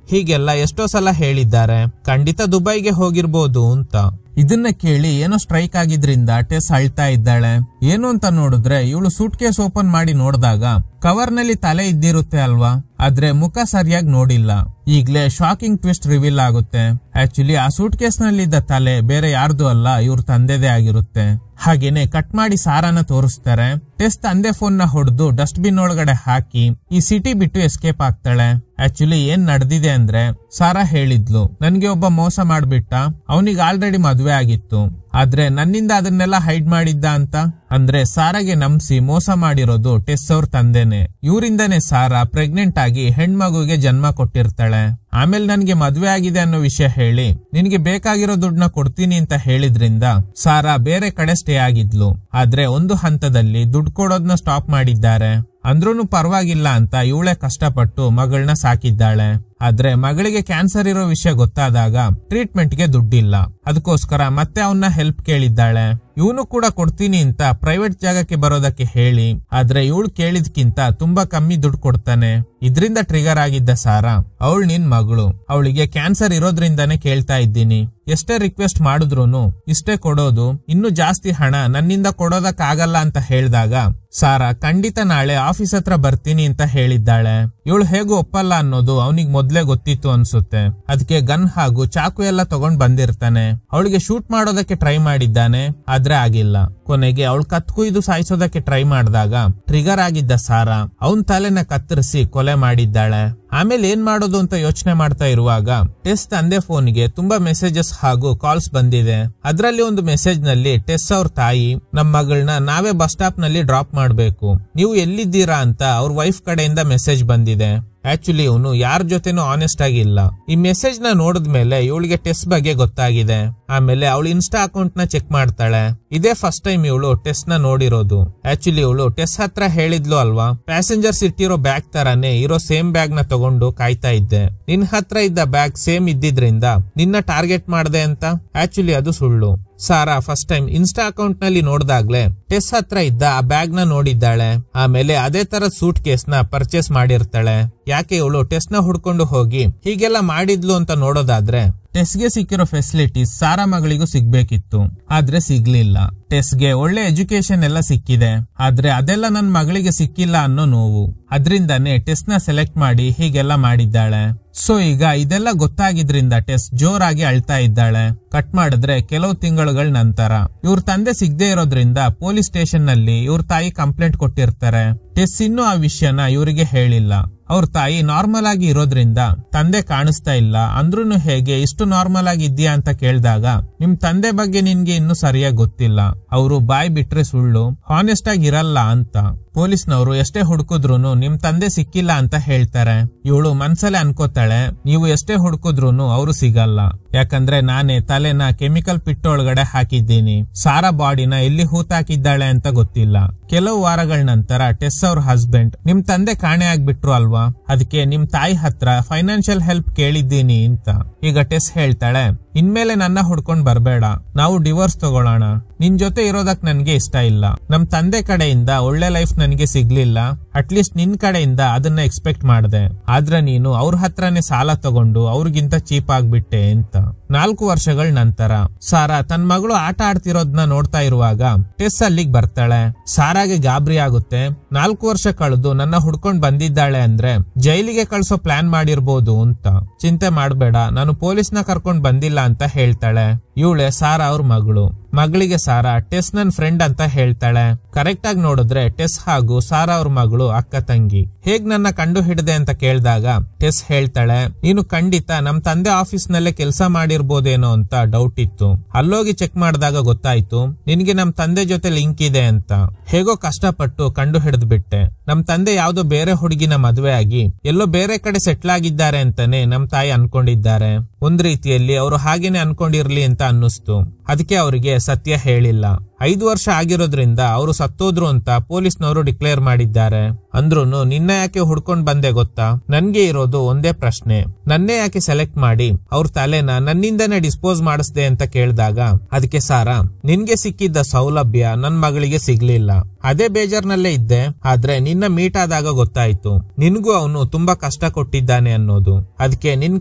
ಹೀಗೆಲ್ಲ ಎಷ್ಟೋ ಸಲ ಹೇಳಿದ್ದಾರೆ, ಖಂಡಿತ ದುಬೈಗೆ ಹೋಗಿರ್ಬೋದು ಅಂತ. ಇದನ್ನ ಕೇಳಿ ಏನೋ ಸ್ಟ್ರೈಕ್ ಆಗಿದ್ರಿಂದ ಟೆಸ್ ಅಳ್ತಾ ಇದ್ದಾಳೆ. ಏನು ಅಂತ ನೋಡಿದ್ರೆ ಇವಳು ಸೂಟ್ ಕೇಸ್ ಓಪನ್ ಮಾಡಿ ನೋಡಿದಾಗ ಕವರ್ ನಲ್ಲಿ ತಲೆ ಇದ್ದಿರುತ್ತೆ ಅಲ್ವಾ, ಆದ್ರೆ ಮುಖ ಸರಿಯಾಗಿ ನೋಡಿಲ್ಲ. ಈಗ್ಲೇ ಶಾಕಿಂಗ್ ಟ್ವಿಸ್ಟ್ ರಿವೀಲ್ ಆಗುತ್ತೆ. ಆಕ್ಚುಲಿ ಆ ಸೂಟ್ ಕೇಸ್ ನಲ್ಲಿದ್ದ ತಲೆ ಬೇರೆ ಯಾರ್ದು ಅಲ್ಲ, ಇವ್ರ ತಂದೆದೇ ಆಗಿರುತ್ತೆ. ಹಾಗೇನೆ ಕಟ್ ಮಾಡಿ ಸಾರಾನ ತೋರಿಸ್ತಾರೆ. ಟೆಸ್ ತಂದೆ ಫೋನ್ ನ ಹೊಡೆದು ಡಸ್ಟ್ ಬಿನ್ ಒಳಗಡೆ ಹಾಕಿ ಈ ಸಿಟಿ ಬಿಟ್ಟು ಎಸ್ಕೇಪ್ ಆಗ್ತಾಳೆ. ಆಕ್ಚುಲಿ ಏನ್ ನಡೆದಿದೆ ಅಂದ್ರೆ ಸಾರಾ ಹೇಳಿದ್ಲು ನನ್ಗೆ ಒಬ್ಬ ಮೋಸ ಮಾಡ್ಬಿಟ್ಟ, ಅವನಿಗೆ ಆಲ್ರೆಡಿ ಮದ್ವೆ ಆಗಿತ್ತು, ಆದ್ರೆ ನನ್ನಿಂದ ಅದನ್ನೆಲ್ಲ ಹೈಡ್ ಮಾಡಿದ್ದ ಅಂತ. ಅಂದ್ರೆ ಸಾರಾಗೆ ನಂಬಿಸಿ ಮೋಸ ಮಾಡಿರೋದು ಟೆಸ್ ಅವ್ರ ತಂದೆನೆ. ಇವರಿಂದಾನೆ ಸಾರಾ ಪ್ರೆಗ್ನೆಂಟ್ ಆಗಿ ಹೆಣ್ಮಗುಗೆ ಜನ್ಮ ಕೊಟ್ಟಿರ್ತಾಳೆ. ಆಮೇಲೆ ನನ್ಗೆ ಮದ್ವೆ ಆಗಿದೆ ಅನ್ನೋ ವಿಷಯ ಹೇಳಿ ನಿನ್ಗೆ ಬೇಕಾಗಿರೋ ದುಡ್ಡನ್ನ ಕೊಡ್ತೀನಿ ಅಂತ ಹೇಳಿದ್ರಿಂದ ಸಾರಾ ಬೇರೆ ಕಡೆ ಸ್ಟೇ ಆಗಿದ್ಲು. ಆದ್ರೆ ಒಂದು ಹಂತದಲ್ಲಿ ದುಡ್ಡು ಕೊಡೋದನ್ನ ಸ್ಟಾಪ್ ಮಾಡಿದ್ದಾರೆ. ಅಂದ್ರೂನು ಪರವಾಗಿಲ್ಲ ಅಂತ ಇವಳೆ ಕಷ್ಟಪಟ್ಟು ಮಗಳನ್ನ ಸಾಕಿದ್ದಾಳೆ. ಆದ್ರೆ ಮಗಳಿಗೆ ಕ್ಯಾನ್ಸರ್ ಇರೋ ವಿಷಯ ಗೊತ್ತಾದಾಗ ಟ್ರೀಟ್ಮೆಂಟ್ ಗೆ ದುಡ್ಡಿಲ್ಲ. ಅದಕ್ಕೋಸ್ಕರ ಮತ್ತೆ ಅವನ್ನ ಹೆಲ್ಪ್ ಕೇಳಿದ್ದಾಳೆ. ಇವನು ಕೂಡ ಕೊಡ್ತೀನಿ ಅಂತ ಪ್ರೈವೇಟ್ ಜಾಗಕ್ಕೆ ಬರೋದಕ್ಕೆ ಹೇಳಿ, ಆದ್ರೆ ಇವಳು ಕೇಳಿದ್ಕಿಂತ ತುಂಬಾ ಕಮ್ಮಿ ದುಡ್ಡು ಕೊಡ್ತಾನೆ. ಇದ್ರಿಂದ ಟ್ರಿಗರ್ ಆಗಿದ್ದ ಸಾರಾ ಅವಳು ನಿನ್ ಮಗಳು, ಅವಳಿಗೆ ಕ್ಯಾನ್ಸರ್ ಇರೋದ್ರಿಂದಾನೇ ಕೇಳ್ತಾ ಇದ್ದೀನಿ, ಎಷ್ಟೇ ರಿಕ್ವೆಸ್ಟ್ ಮಾಡಿದ್ರೂನು ಇಷ್ಟೇ ಕೊಡೋದು, ಇನ್ನು ಜಾಸ್ತಿ ಹಣ ನನ್ನಿಂದ ಕೊಡೋದಕ್ಕಾಗಲ್ಲ ಅಂತ ಹೇಳಿದಾಗ ಸಾರಾ ಖಂಡಿತ ನಾಳೆ ಆಫೀಸ್ ಹತ್ರ ಬರ್ತೀನಿ ಅಂತ ಹೇಳಿದ್ದಾಳೆ. ಇವಳು ಹೇಗೂ ಒಪ್ಪಲ್ಲ ಅನ್ನೋದು ಅವನಿಗೆ ಮೊದ್ಲೇ ಗೊತ್ತಿತ್ತು ಅನ್ಸುತ್ತೆ. ಅದಕ್ಕೆ ಗನ್ ಹಾಗೂ ಚಾಕು ಎಲ್ಲ ತಗೊಂಡ್ ಬಂದಿರ್ತಾನೆ. ಅವಳಿಗೆ ಶೂಟ್ ಮಾಡೋದಕ್ಕೆ ಟ್ರೈ ಮಾಡಿದ್ದಾನೆ, ಆದ್ರೆ ಆಗಿಲ್ಲ. ಕೊನೆಗೆ ಅವಳು ಕತ್ಕುಯ್ದು ಸಾಯಿಸೋದಕ್ಕೆ ಟ್ರೈ ಮಾಡಿದಾಗ ಟ್ರಿಗರ್ ಆಗಿದ್ದ ಸಾರಾ ಅವನ್ ತಲೆನ ಕತ್ತರಿಸಿ ಕೊಲೆ ಮಾಡಿದ್ದಾಳೆ. ಆಮೇಲೆ ಏನ್ ಮಾಡೋದು ಅಂತ ಯೋಚನೆ ಮಾಡ್ತಾ ಇರುವಾಗ ಟೆಸ್ ತಂದೆ ಫೋನ್ಗೆ ತುಂಬಾ ಮೆಸೇಜಸ್ ಹಾಗೂ ಕಾಲ್ಸ್ ಬಂದಿದೆ. ಅದರಲ್ಲಿ ಒಂದು ಮೆಸೇಜ್ ನಲ್ಲಿ ಟೆಸ್ ಅವ್ರ ತಾಯಿ ನಮ್ ಮಗಳನ್ನ ನಾವೇ ಬಸ್ ಸ್ಟಾಪ್ ನಲ್ಲಿ ಡ್ರಾಪ್ ಮಾಡ್ಬೇಕು, ನೀವು ಎಲ್ಲಿದ್ದೀರಾ ಅಂತ ಅವ್ರ ವೈಫ್ ಕಡೆಯಿಂದ ಮೆಸೇಜ್ ಬಂದಿದೆ. ಆಕ್ಚುಲಿ ಇವನು ಯಾರ ಜೊತೆನೂ ಆನೆಸ್ಟ್ ಆಗಿಲ್ಲ. ಈ ಮೆಸೇಜ್ ನ ನೋಡಿದ್ಮೇಲೆ ಇವಳಿಗೆ ಟೆಸ್ ಬಗ್ಗೆ ಗೊತ್ತಾಗಿದೆ. ಆಮೇಲೆ ಅವಳು ಇನ್ಸ್ಟಾ ಅಕೌಂಟ್ ನ ಚೆಕ್ ಮಾಡ್ತಾಳೆ. ಇದೇ ಫಸ್ಟ್ ಟೈಮ್ ಇವಳು ಟೆಸ್ ನ ನೋಡಿರೋದು. ಆಕ್ಚುಲಿ ಇವಳು ಟೆಸ್ ಹತ್ರ ಹೇಳಿದ್ಲು ಅಲ್ವಾ, ಪ್ಯಾಸೆಂಜರ್ಸ್ ಇಟ್ಟಿರೋ ಬ್ಯಾಗ್ ತರಾನೇ ಇರೋ ಸೇಮ್ ಬ್ಯಾಗ್ ನ ತಗೊಂಡು ಕಾಯ್ತಾ ಇದ್ದೆ, ನಿನ್ ಹತ್ರ ಇದ್ದ ಬ್ಯಾಗ್ ಸೇಮ್ ಇದ್ದಿದ್ರಿಂದ ನಿನ್ನ ಟಾರ್ಗೆಟ್ ಮಾಡ್ದೆ ಅಂತ. ಆಕ್ಚುಲಿ ಅದು ಸುಳ್ಳು. Sara first time insta account ನಲ್ಲಿ ನೋಡ್ದಾಗ್ಲೆ ಟೆಸ್ ಹತ್ರ ಇದ್ದ ಆ ಬ್ಯಾಗ್ ನ ನೋಡಿದ್ದಾಳೆ. ಆಮೇಲೆ ಅದೇ ತರ ಸೂಟ್ ಕೇಸ್ ನ ಪರ್ಚೇಸ್ ಮಾಡಿರ್ತಾಳೆ. ಯಾಕೆ ಇವಳು ಟೆಸ್ ನ ಹುಡ್ಕೊಂಡು ಹೋಗಿ ಹೀಗೆಲ್ಲ ಮಾಡಿದ್ಲು ಅಂತ ನೋಡೋದಾದ್ರೆ ಟೆಸ್ಗೆ ಸಿಕ್ಕಿರೋ ಫೆಸಿಲಿಟೀಸ್ ಸಾರಾ ಮಗಳಿಗೂ ಸಿಗ್ಬೇಕಿತ್ತು, ಆದ್ರೆ ಸಿಗ್ಲಿಲ್ಲ. ಟೆಸ್ಗೆ ಒಳ್ಳೆ ಎಜುಕೇಶನ್ ಎಲ್ಲ ಸಿಕ್ಕಿದೆ, ಆದ್ರೆ ಅದೆಲ್ಲ ನನ್ ಮಗಳಿಗೆ ಸಿಕ್ಕಿಲ್ಲ ಅನ್ನೋ ನೋವು. ಅದ್ರಿಂದಾನೇ ಟೆಸ್ ನ ಸೆಲೆಕ್ಟ್ ಮಾಡಿ ಹೀಗೆಲ್ಲ ಮಾಡಿದ್ದಾಳೆ. ಸೊ ಈಗ ಇದೆಲ್ಲ ಗೊತ್ತಾಗಿದ್ರಿಂದ ಟೆಸ್ ಜೋರಾಗಿ ಅಳ್ತಾ ಇದ್ದಾಳೆ. ಕಟ್ ಮಾಡಿದ್ರೆ ಕೆಲವು ತಿಂಗಳುಗಳ ನಂತರ ಇವ್ರ ತಂದೆ ಸಿಗದೆ ಇರೋದ್ರಿಂದ ಪೊಲೀಸ್ ಸ್ಟೇಷನ್ ನಲ್ಲಿ ಇವ್ರ ತಾಯಿ ಕಂಪ್ಲೇಂಟ್ ಕೊಟ್ಟಿರ್ತಾರೆ. ಟೆಸ್ ಇನ್ನೂ ಆ ವಿಷಯನ ಇವರಿಗೆ ಹೇಳಿಲ್ಲ. ಅವ್ರ ತಾಯಿ ನಾರ್ಮಲ್ ಆಗಿ ಇರೋದ್ರಿಂದ ತಂದೆ ಕಾಣಿಸ್ತಾ ಇಲ್ಲ ಅಂದ್ರೂನು ಹೇಗೆ ಇಷ್ಟು ನಾರ್ಮಲ್ ಆಗಿ ಇದ್ಯಾ ಅಂತ ಕೇಳಿದಾಗ ನಿಮ್ ತಂದೆ ಬಗ್ಗೆ ನಿನ್ಗೆ ಇನ್ನು ಸರಿಯಾಗಿ ಗೊತ್ತಿಲ್ಲ, ಅವರು ಬಾಯ್ ಬಿಟ್ರೆ ಸುಳ್ಳು, ಹಾನೆಸ್ಟ್ ಆಗಿ ಇರಲ್ಲ ಅಂತ. ಪೊಲೀಸ್ನವರು ಎಷ್ಟೇ ಹುಡುಕಿದ್ರೂನು ನಿಮ್ ತಂದೆ ಸಿಕ್ಕಿಲ್ಲ ಅಂತ ಹೇಳ್ತಾರೆ. ಇವಳು ಮನ್ಸಲ್ಲೇ ಅನ್ಕೋತಾಳೆ, ನೀವು ಎಷ್ಟೇ ಹುಡುಕಿದ್ರೂನು ಅವರು ಸಿಗಲ್ಲ, ಯಾಕಂದ್ರೆ ನಾನೇ ತಲೆನ ಕೆಮಿಕಲ್ ಪಿಟ್ ಒಳಗಡೆ ಹಾಕಿದ್ದೀನಿ, ಸಾರಾ ಬಾಡಿನ ಎಲ್ಲಿ ಹೂತಾಕಿದ್ದಾಳೆ ಅಂತ ಗೊತ್ತಿಲ್ಲ. ಕೆಲವು ವಾರಗಳ ನಂತರ ಟೆಸ್ ಅವ್ರ ಹಸ್ಬೆಂಡ್ ನಿಮ್ ತಂದೆ ಕಾಣೆ ಆಗ್ಬಿಟ್ರು ಅಲ್ವಾ, ಅದಕ್ಕೆ ನಿಮ್ ತಾಯಿ ಹತ್ರ ಫೈನಾನ್ಷಿಯಲ್ ಹೆಲ್ಪ್ ಕೇಳಿದ್ದೀನಿ ಅಂತ. ಈಗ ಟೆಸ್ ಹೇಳ್ತಾಳೆ, ಇನ್ಮೇಲೆ ನನ್ನ ಹುಡ್ಕೊಂಡ್ ಬರ್ಬೇಡ, ನಾವು ಡಿವೋರ್ಸ್ ತಗೊಳ್ಳೋಣ, ನಿನ್ ಜೊತೆ ಇರೋದಕ್ ನನ್ಗೆ ಇಷ್ಟ ಇಲ್ಲ, ನಮ್ ತಂದೆ ಕಡೆಯಿಂದ ಒಳ್ಳೆ ಲೈಫ್ ನನ್ಗೆ ಸಿಗ್ಲಿಲ್ಲ, ಅಟ್ಲೀಸ್ಟ್ ನಿನ್ ಕಡೆಯಿಂದ ಅದನ್ನ ಎಕ್ಸ್ಪೆಕ್ಟ್ ಮಾಡ್ದೆ, ಆದ್ರೆ ನೀನು ಅವ್ರ ಹತ್ರನೇ ಸಾಲ ತಗೊಂಡು ಅವ್ರಿಗಿಂತ ಚೀಪ್ ಆಗ್ಬಿಟ್ಟೆ ಅಂತ. 4 ವರ್ಷಗಳ ನಂತರ ಸಾರಾ ತನ್ ಮಗಳು ಆಟ ಆಡ್ತಿರೋದ್ನ ನೋಡ್ತಾ ಇರುವಾಗ ಟೆಸ್ ಅಲ್ಲಿಗ್ ಬರ್ತಾಳೆ. ಸಾರಾಗೆ ಗಾಬರಿ ಆಗುತ್ತೆ. 4 ವರ್ಷ ಕಳೆದು ನನ್ನ ಹುಡ್ಕೊಂಡ್ ಬಂದಿದ್ದಾಳೆ ಅಂದ್ರೆ ಜೈಲಿಗೆ ಕಳ್ಸೋ ಪ್ಲಾನ್ ಮಾಡಿರ್ಬೋದು ಅಂತ. ಚಿಂತೆ ಮಾಡ್ಬೇಡ, ನಾನು ಪೊಲೀಸ್ನ ಕರ್ಕೊಂಡ್ ಬಂದಿಲ್ಲ ಅಂತ ಹೇಳ್ತಾಳೆ. ಇವಳೆ ಸಾರಾ ಅವ್ರ ಮಗಳು. ಮಗಳಿಗೆ ಸಾರಾ ಟೆಸ್ ನನ್ ಫ್ರೆಂಡ್ ಅಂತ ಹೇಳ್ತಾಳೆ. ಕರೆಕ್ಟ್ ಆಗಿ ನೋಡಿದ್ರೆ ಟೆಸ್ ಹಾಗೂ ಸಾರಾ ಅವ್ರ ಮಗಳು ಅಕ್ಕ ತಂಗಿ. ಹೇಗ್ ನನ್ನ ಕಂಡು ಹಿಡಿದೆ ಅಂತ ಕೇಳಿದಾಗ ಟೆಸ್ ಹೇಳ್ತಾಳೆ, ನೀನು ಖಂಡಿತ ನಮ್ ತಂದೆ ಆಫೀಸ್ ನಲ್ಲೇ ಕೆಲಸ ಮಾಡಿರ್ಬೋದೇನೋ ಅಂತ ಡೌಟ್ ಇತ್ತು, ಅಲ್ಲೋಗಿ ಚೆಕ್ ಮಾಡಿದಾಗ ಗೊತ್ತಾಯ್ತು ನಿನ್ಗೆ ನಮ್ ತಂದೆ ಜೊತೆ ಲಿಂಕ್ ಇದೆ ಅಂತ. ಹೇಗೋ ಕಷ್ಟಪಟ್ಟು ಕಂಡು ಹಿಡಿದ್ ಬಿಟ್ಟೆ. ನಮ್ ತಂದೆ ಯಾವ್ದೋ ಬೇರೆ ಹುಡುಗಿನ ಮದ್ವೆ ಆಗಿ ಎಲ್ಲೋ ಬೇರೆ ಕಡೆ ಸೆಟ್ಲ್ ಆಗಿದ್ದಾರೆ ಅಂತಾನೆ ನಮ್ ತಾಯಿ ಅನ್ಕೊಂಡಿದ್ದಾರೆ. ಒಂದ್ ರೀತಿಯಲ್ಲಿ ಅವರು ಹಾಗೇನೆ ಅನ್ಕೊಂಡಿರ್ಲಿ ಅಂತ ಅನ್ನಿಸ್ತು. ಅದಕ್ಕೆ ಅವರಿಗೆ ಸತ್ಯ ಹೇಳಿಲ್ಲ. 5 ವರ್ಷ ಆಗಿರೋದ್ರಿಂದ ಅವರು ಸತ್ತೋದ್ರು ಅಂತ ಪೊಲೀಸ್ನವರು ಡಿಕ್ಲೇರ್ ಮಾಡಿದ್ದಾರೆ. ಅಂದ್ರೂನು ನಿನ್ನ ಯಾಕೆ ಹುಡ್ಕೊಂಡ್ ಬಂದೆ ಗೊತ್ತಾ? ನನ್ಗೆ ಇರೋದು ಒಂದೇ ಪ್ರಶ್ನೆ, ನನ್ನೇ ಯಾಕೆ ಸೆಲೆಕ್ಟ್ ಮಾಡಿ ಅವ್ರ ತಲೆನ ನನ್ನಿಂದನೇ ಡಿಸ್ಪೋಸ್ ಮಾಡಿಸ್ದೆ ಅಂತ ಕೇಳಿದಾಗ ಅದಕ್ಕೆ ಸಾರಾ, ನಿನ್ಗೆ ಸಿಕ್ಕಿದ್ದ ಸೌಲಭ್ಯ ನನ್ ಮಗಳಿಗೆ ಸಿಗ್ಲಿಲ್ಲ, ಅದೇ ಬೇಜಾರ್ನಲ್ಲೇ ಇದ್ದೆ, ಆದ್ರೆ ನಿನ್ನ ಮೀಟ್ ಆದಾಗ ಗೊತ್ತಾಯ್ತು ನಿನ್ಗೂ ಅವನು ತುಂಬಾ ಕಷ್ಟ ಕೊಟ್ಟಿದ್ದಾನೆ ಅನ್ನೋದು, ಅದಕ್ಕೆ ನಿನ್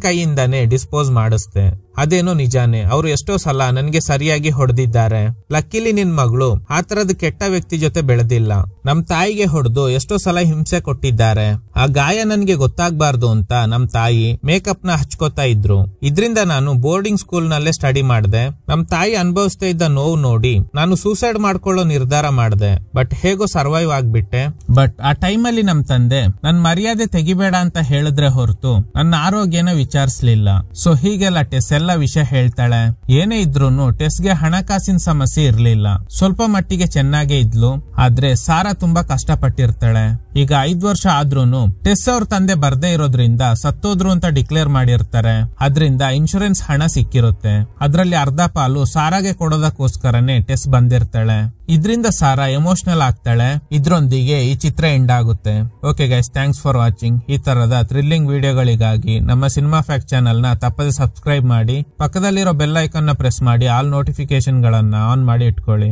ಕೈಯಿಂದಾನೇ ಡಿಸ್ಪೋಸ್ ಮಾಡಿಸ್ದೆ. ಅದೇನೋ ನಿಜಾನೇ, ಅವ್ರು ಎಷ್ಟೋ ಸಲ ನನ್ಗೆ ಸರಿಯಾಗಿ ಹೊಡೆದಿದ್ದಾರೆ. ಲಕ್ಕಿಲಿ ನಿನ್ ಮಗಳು ಆ ತರದ ಕೆಟ್ಟ ವ್ಯಕ್ತಿ ಜೊತೆ ಬೆಳೆದಿಲ್ಲ. ನಮ್ ತಾಯಿಗೆ ಹೊಡೆದು ಎಷ್ಟೋ ಸಲ ಹಿಂಸೆ ಕೊಟ್ಟಿದ್ದಾರೆ. ಆ ಗಾಯ ನನ್ಗೆ ಗೊತ್ತಾಗ್ಬಾರ್ದು ಅಂತ ನಮ್ ತಾಯಿ ಮೇಕಪ್ ನ ಹಚ್ಕೋತಾ ಇದ್ರು. ಇದ್ರಿಂದ ನಾನು ಬೋರ್ಡಿಂಗ್ ಸ್ಕೂಲ್ ನಲ್ಲೇ ಸ್ಟಡಿ ಮಾಡ್ದೆ. ನಮ್ ತಾಯಿ ಅನುಭವಿಸ್ತಾ ಇದ್ದ ನೋವು ನೋಡಿ ನಾನು ಸೂಸೈಡ್ ಮಾಡ್ಕೊಳ್ಳೋ ನಿರ್ಧಾರ ಮಾಡ್ದೆ. ಬಟ್ ಹೇಗೋ ಸರ್ವೈವ್ ಆಗ್ಬಿಟ್ಟೆ. ಬಟ್ ಆ ಟೈಮಲ್ಲಿ ನಮ್ ತಂದೆ ನನ್ ಮರ್ಯಾದೆ ತೆಗಿಬೇಡ ಅಂತ ಹೇಳಿದ್ರೆ ಹೊರತು ನನ್ನ ಆರೋಗ್ಯನ ವಿಚಾರಿಸ್ಲಿಲ್ಲ. ಸೊ ಹೀಗೆಲ್ಲ ಟೆಸ್ ಎಲ್ಲ ವಿಷಯ ಹೇಳ್ತಾಳೆ. ಏನೇ ಇದ್ರೂನು ಟೆಸ್ಗೆ ಹಣಕಾಸಿನ ಸಮಸ್ಯೆ ಇರ್ಲಿಲ್ಲ. ಸ್ವಲ್ಪ ಮಟ್ಟಿಗೆ ಚೆನ್ನಾಗೇ ಇದ್ಲು. ಆದ್ರೆ ಸಾರಾ ತುಂಬಾ ಕಷ್ಟಪಟ್ಟಿರ್ತಾಳೆ. ಈಗ 5 ವರ್ಷ ಆದ್ರೂನು ಟೆಸ್ ಅವ್ರ ತಂದೆ ಬರ್ದೇ ಇರೋದ್ರಿಂದ ಸತ್ತೋದ್ರು ಅಂತ ಡಿಕ್ಲೇರ್ ಮಾಡಿರ್ತಾರೆ. ಅದ್ರಿಂದ ಇನ್ಶೂರೆನ್ಸ್ ಹಣ ಸಿಕ್ಕಿರುತ್ತೆ. ಅದ್ರಲ್ಲಿ ಅರ್ಧ ಪಾಲು ಸಾರಾಗೆ ಕೊಡೋದಕ್ಕೋಸ್ಕರನೇ ಟೆಸ್ ಬಂದಿರ್ತಾಳೆ. ಇದ್ರಿಂದ ಸಾರಾ ಎಮೋಷನಲ್ ಆಗ್ತಾಳೆ. ಇದ್ರೊಂದಿಗೆ ಈ ಚಿತ್ರ ಎಂಡ್ ಆಗುತ್ತೆ. Okay guys, thanks for watching. ಈ ತರದ ಥ್ರಿಲ್ಲಿಂಗ್ ವಿಡಿಯೋಗಳಿಗಾಗಿ ನಮ್ಮ ಸಿನಿಮಾ ಫ್ಯಾಕ್ಟ್ ಚಾನೆಲ್ ನ ತಪ್ಪದೆ ಸಬ್ಸ್ಕ್ರೈಬ್ ಮಾಡಿ, ಪಕ್ಕದಲ್ಲಿರೋ ಬೆಲ್ ಐಕಾನ್ ನ ಪ್ರೆಸ್ ಮಾಡಿ ಆಲ್ ನೋಟಿಫಿಕೇಶನ್ ಗಳನ್ನ ಆನ್ ಮಾಡಿ ಇಟ್ಕೊಳ್ಳಿ.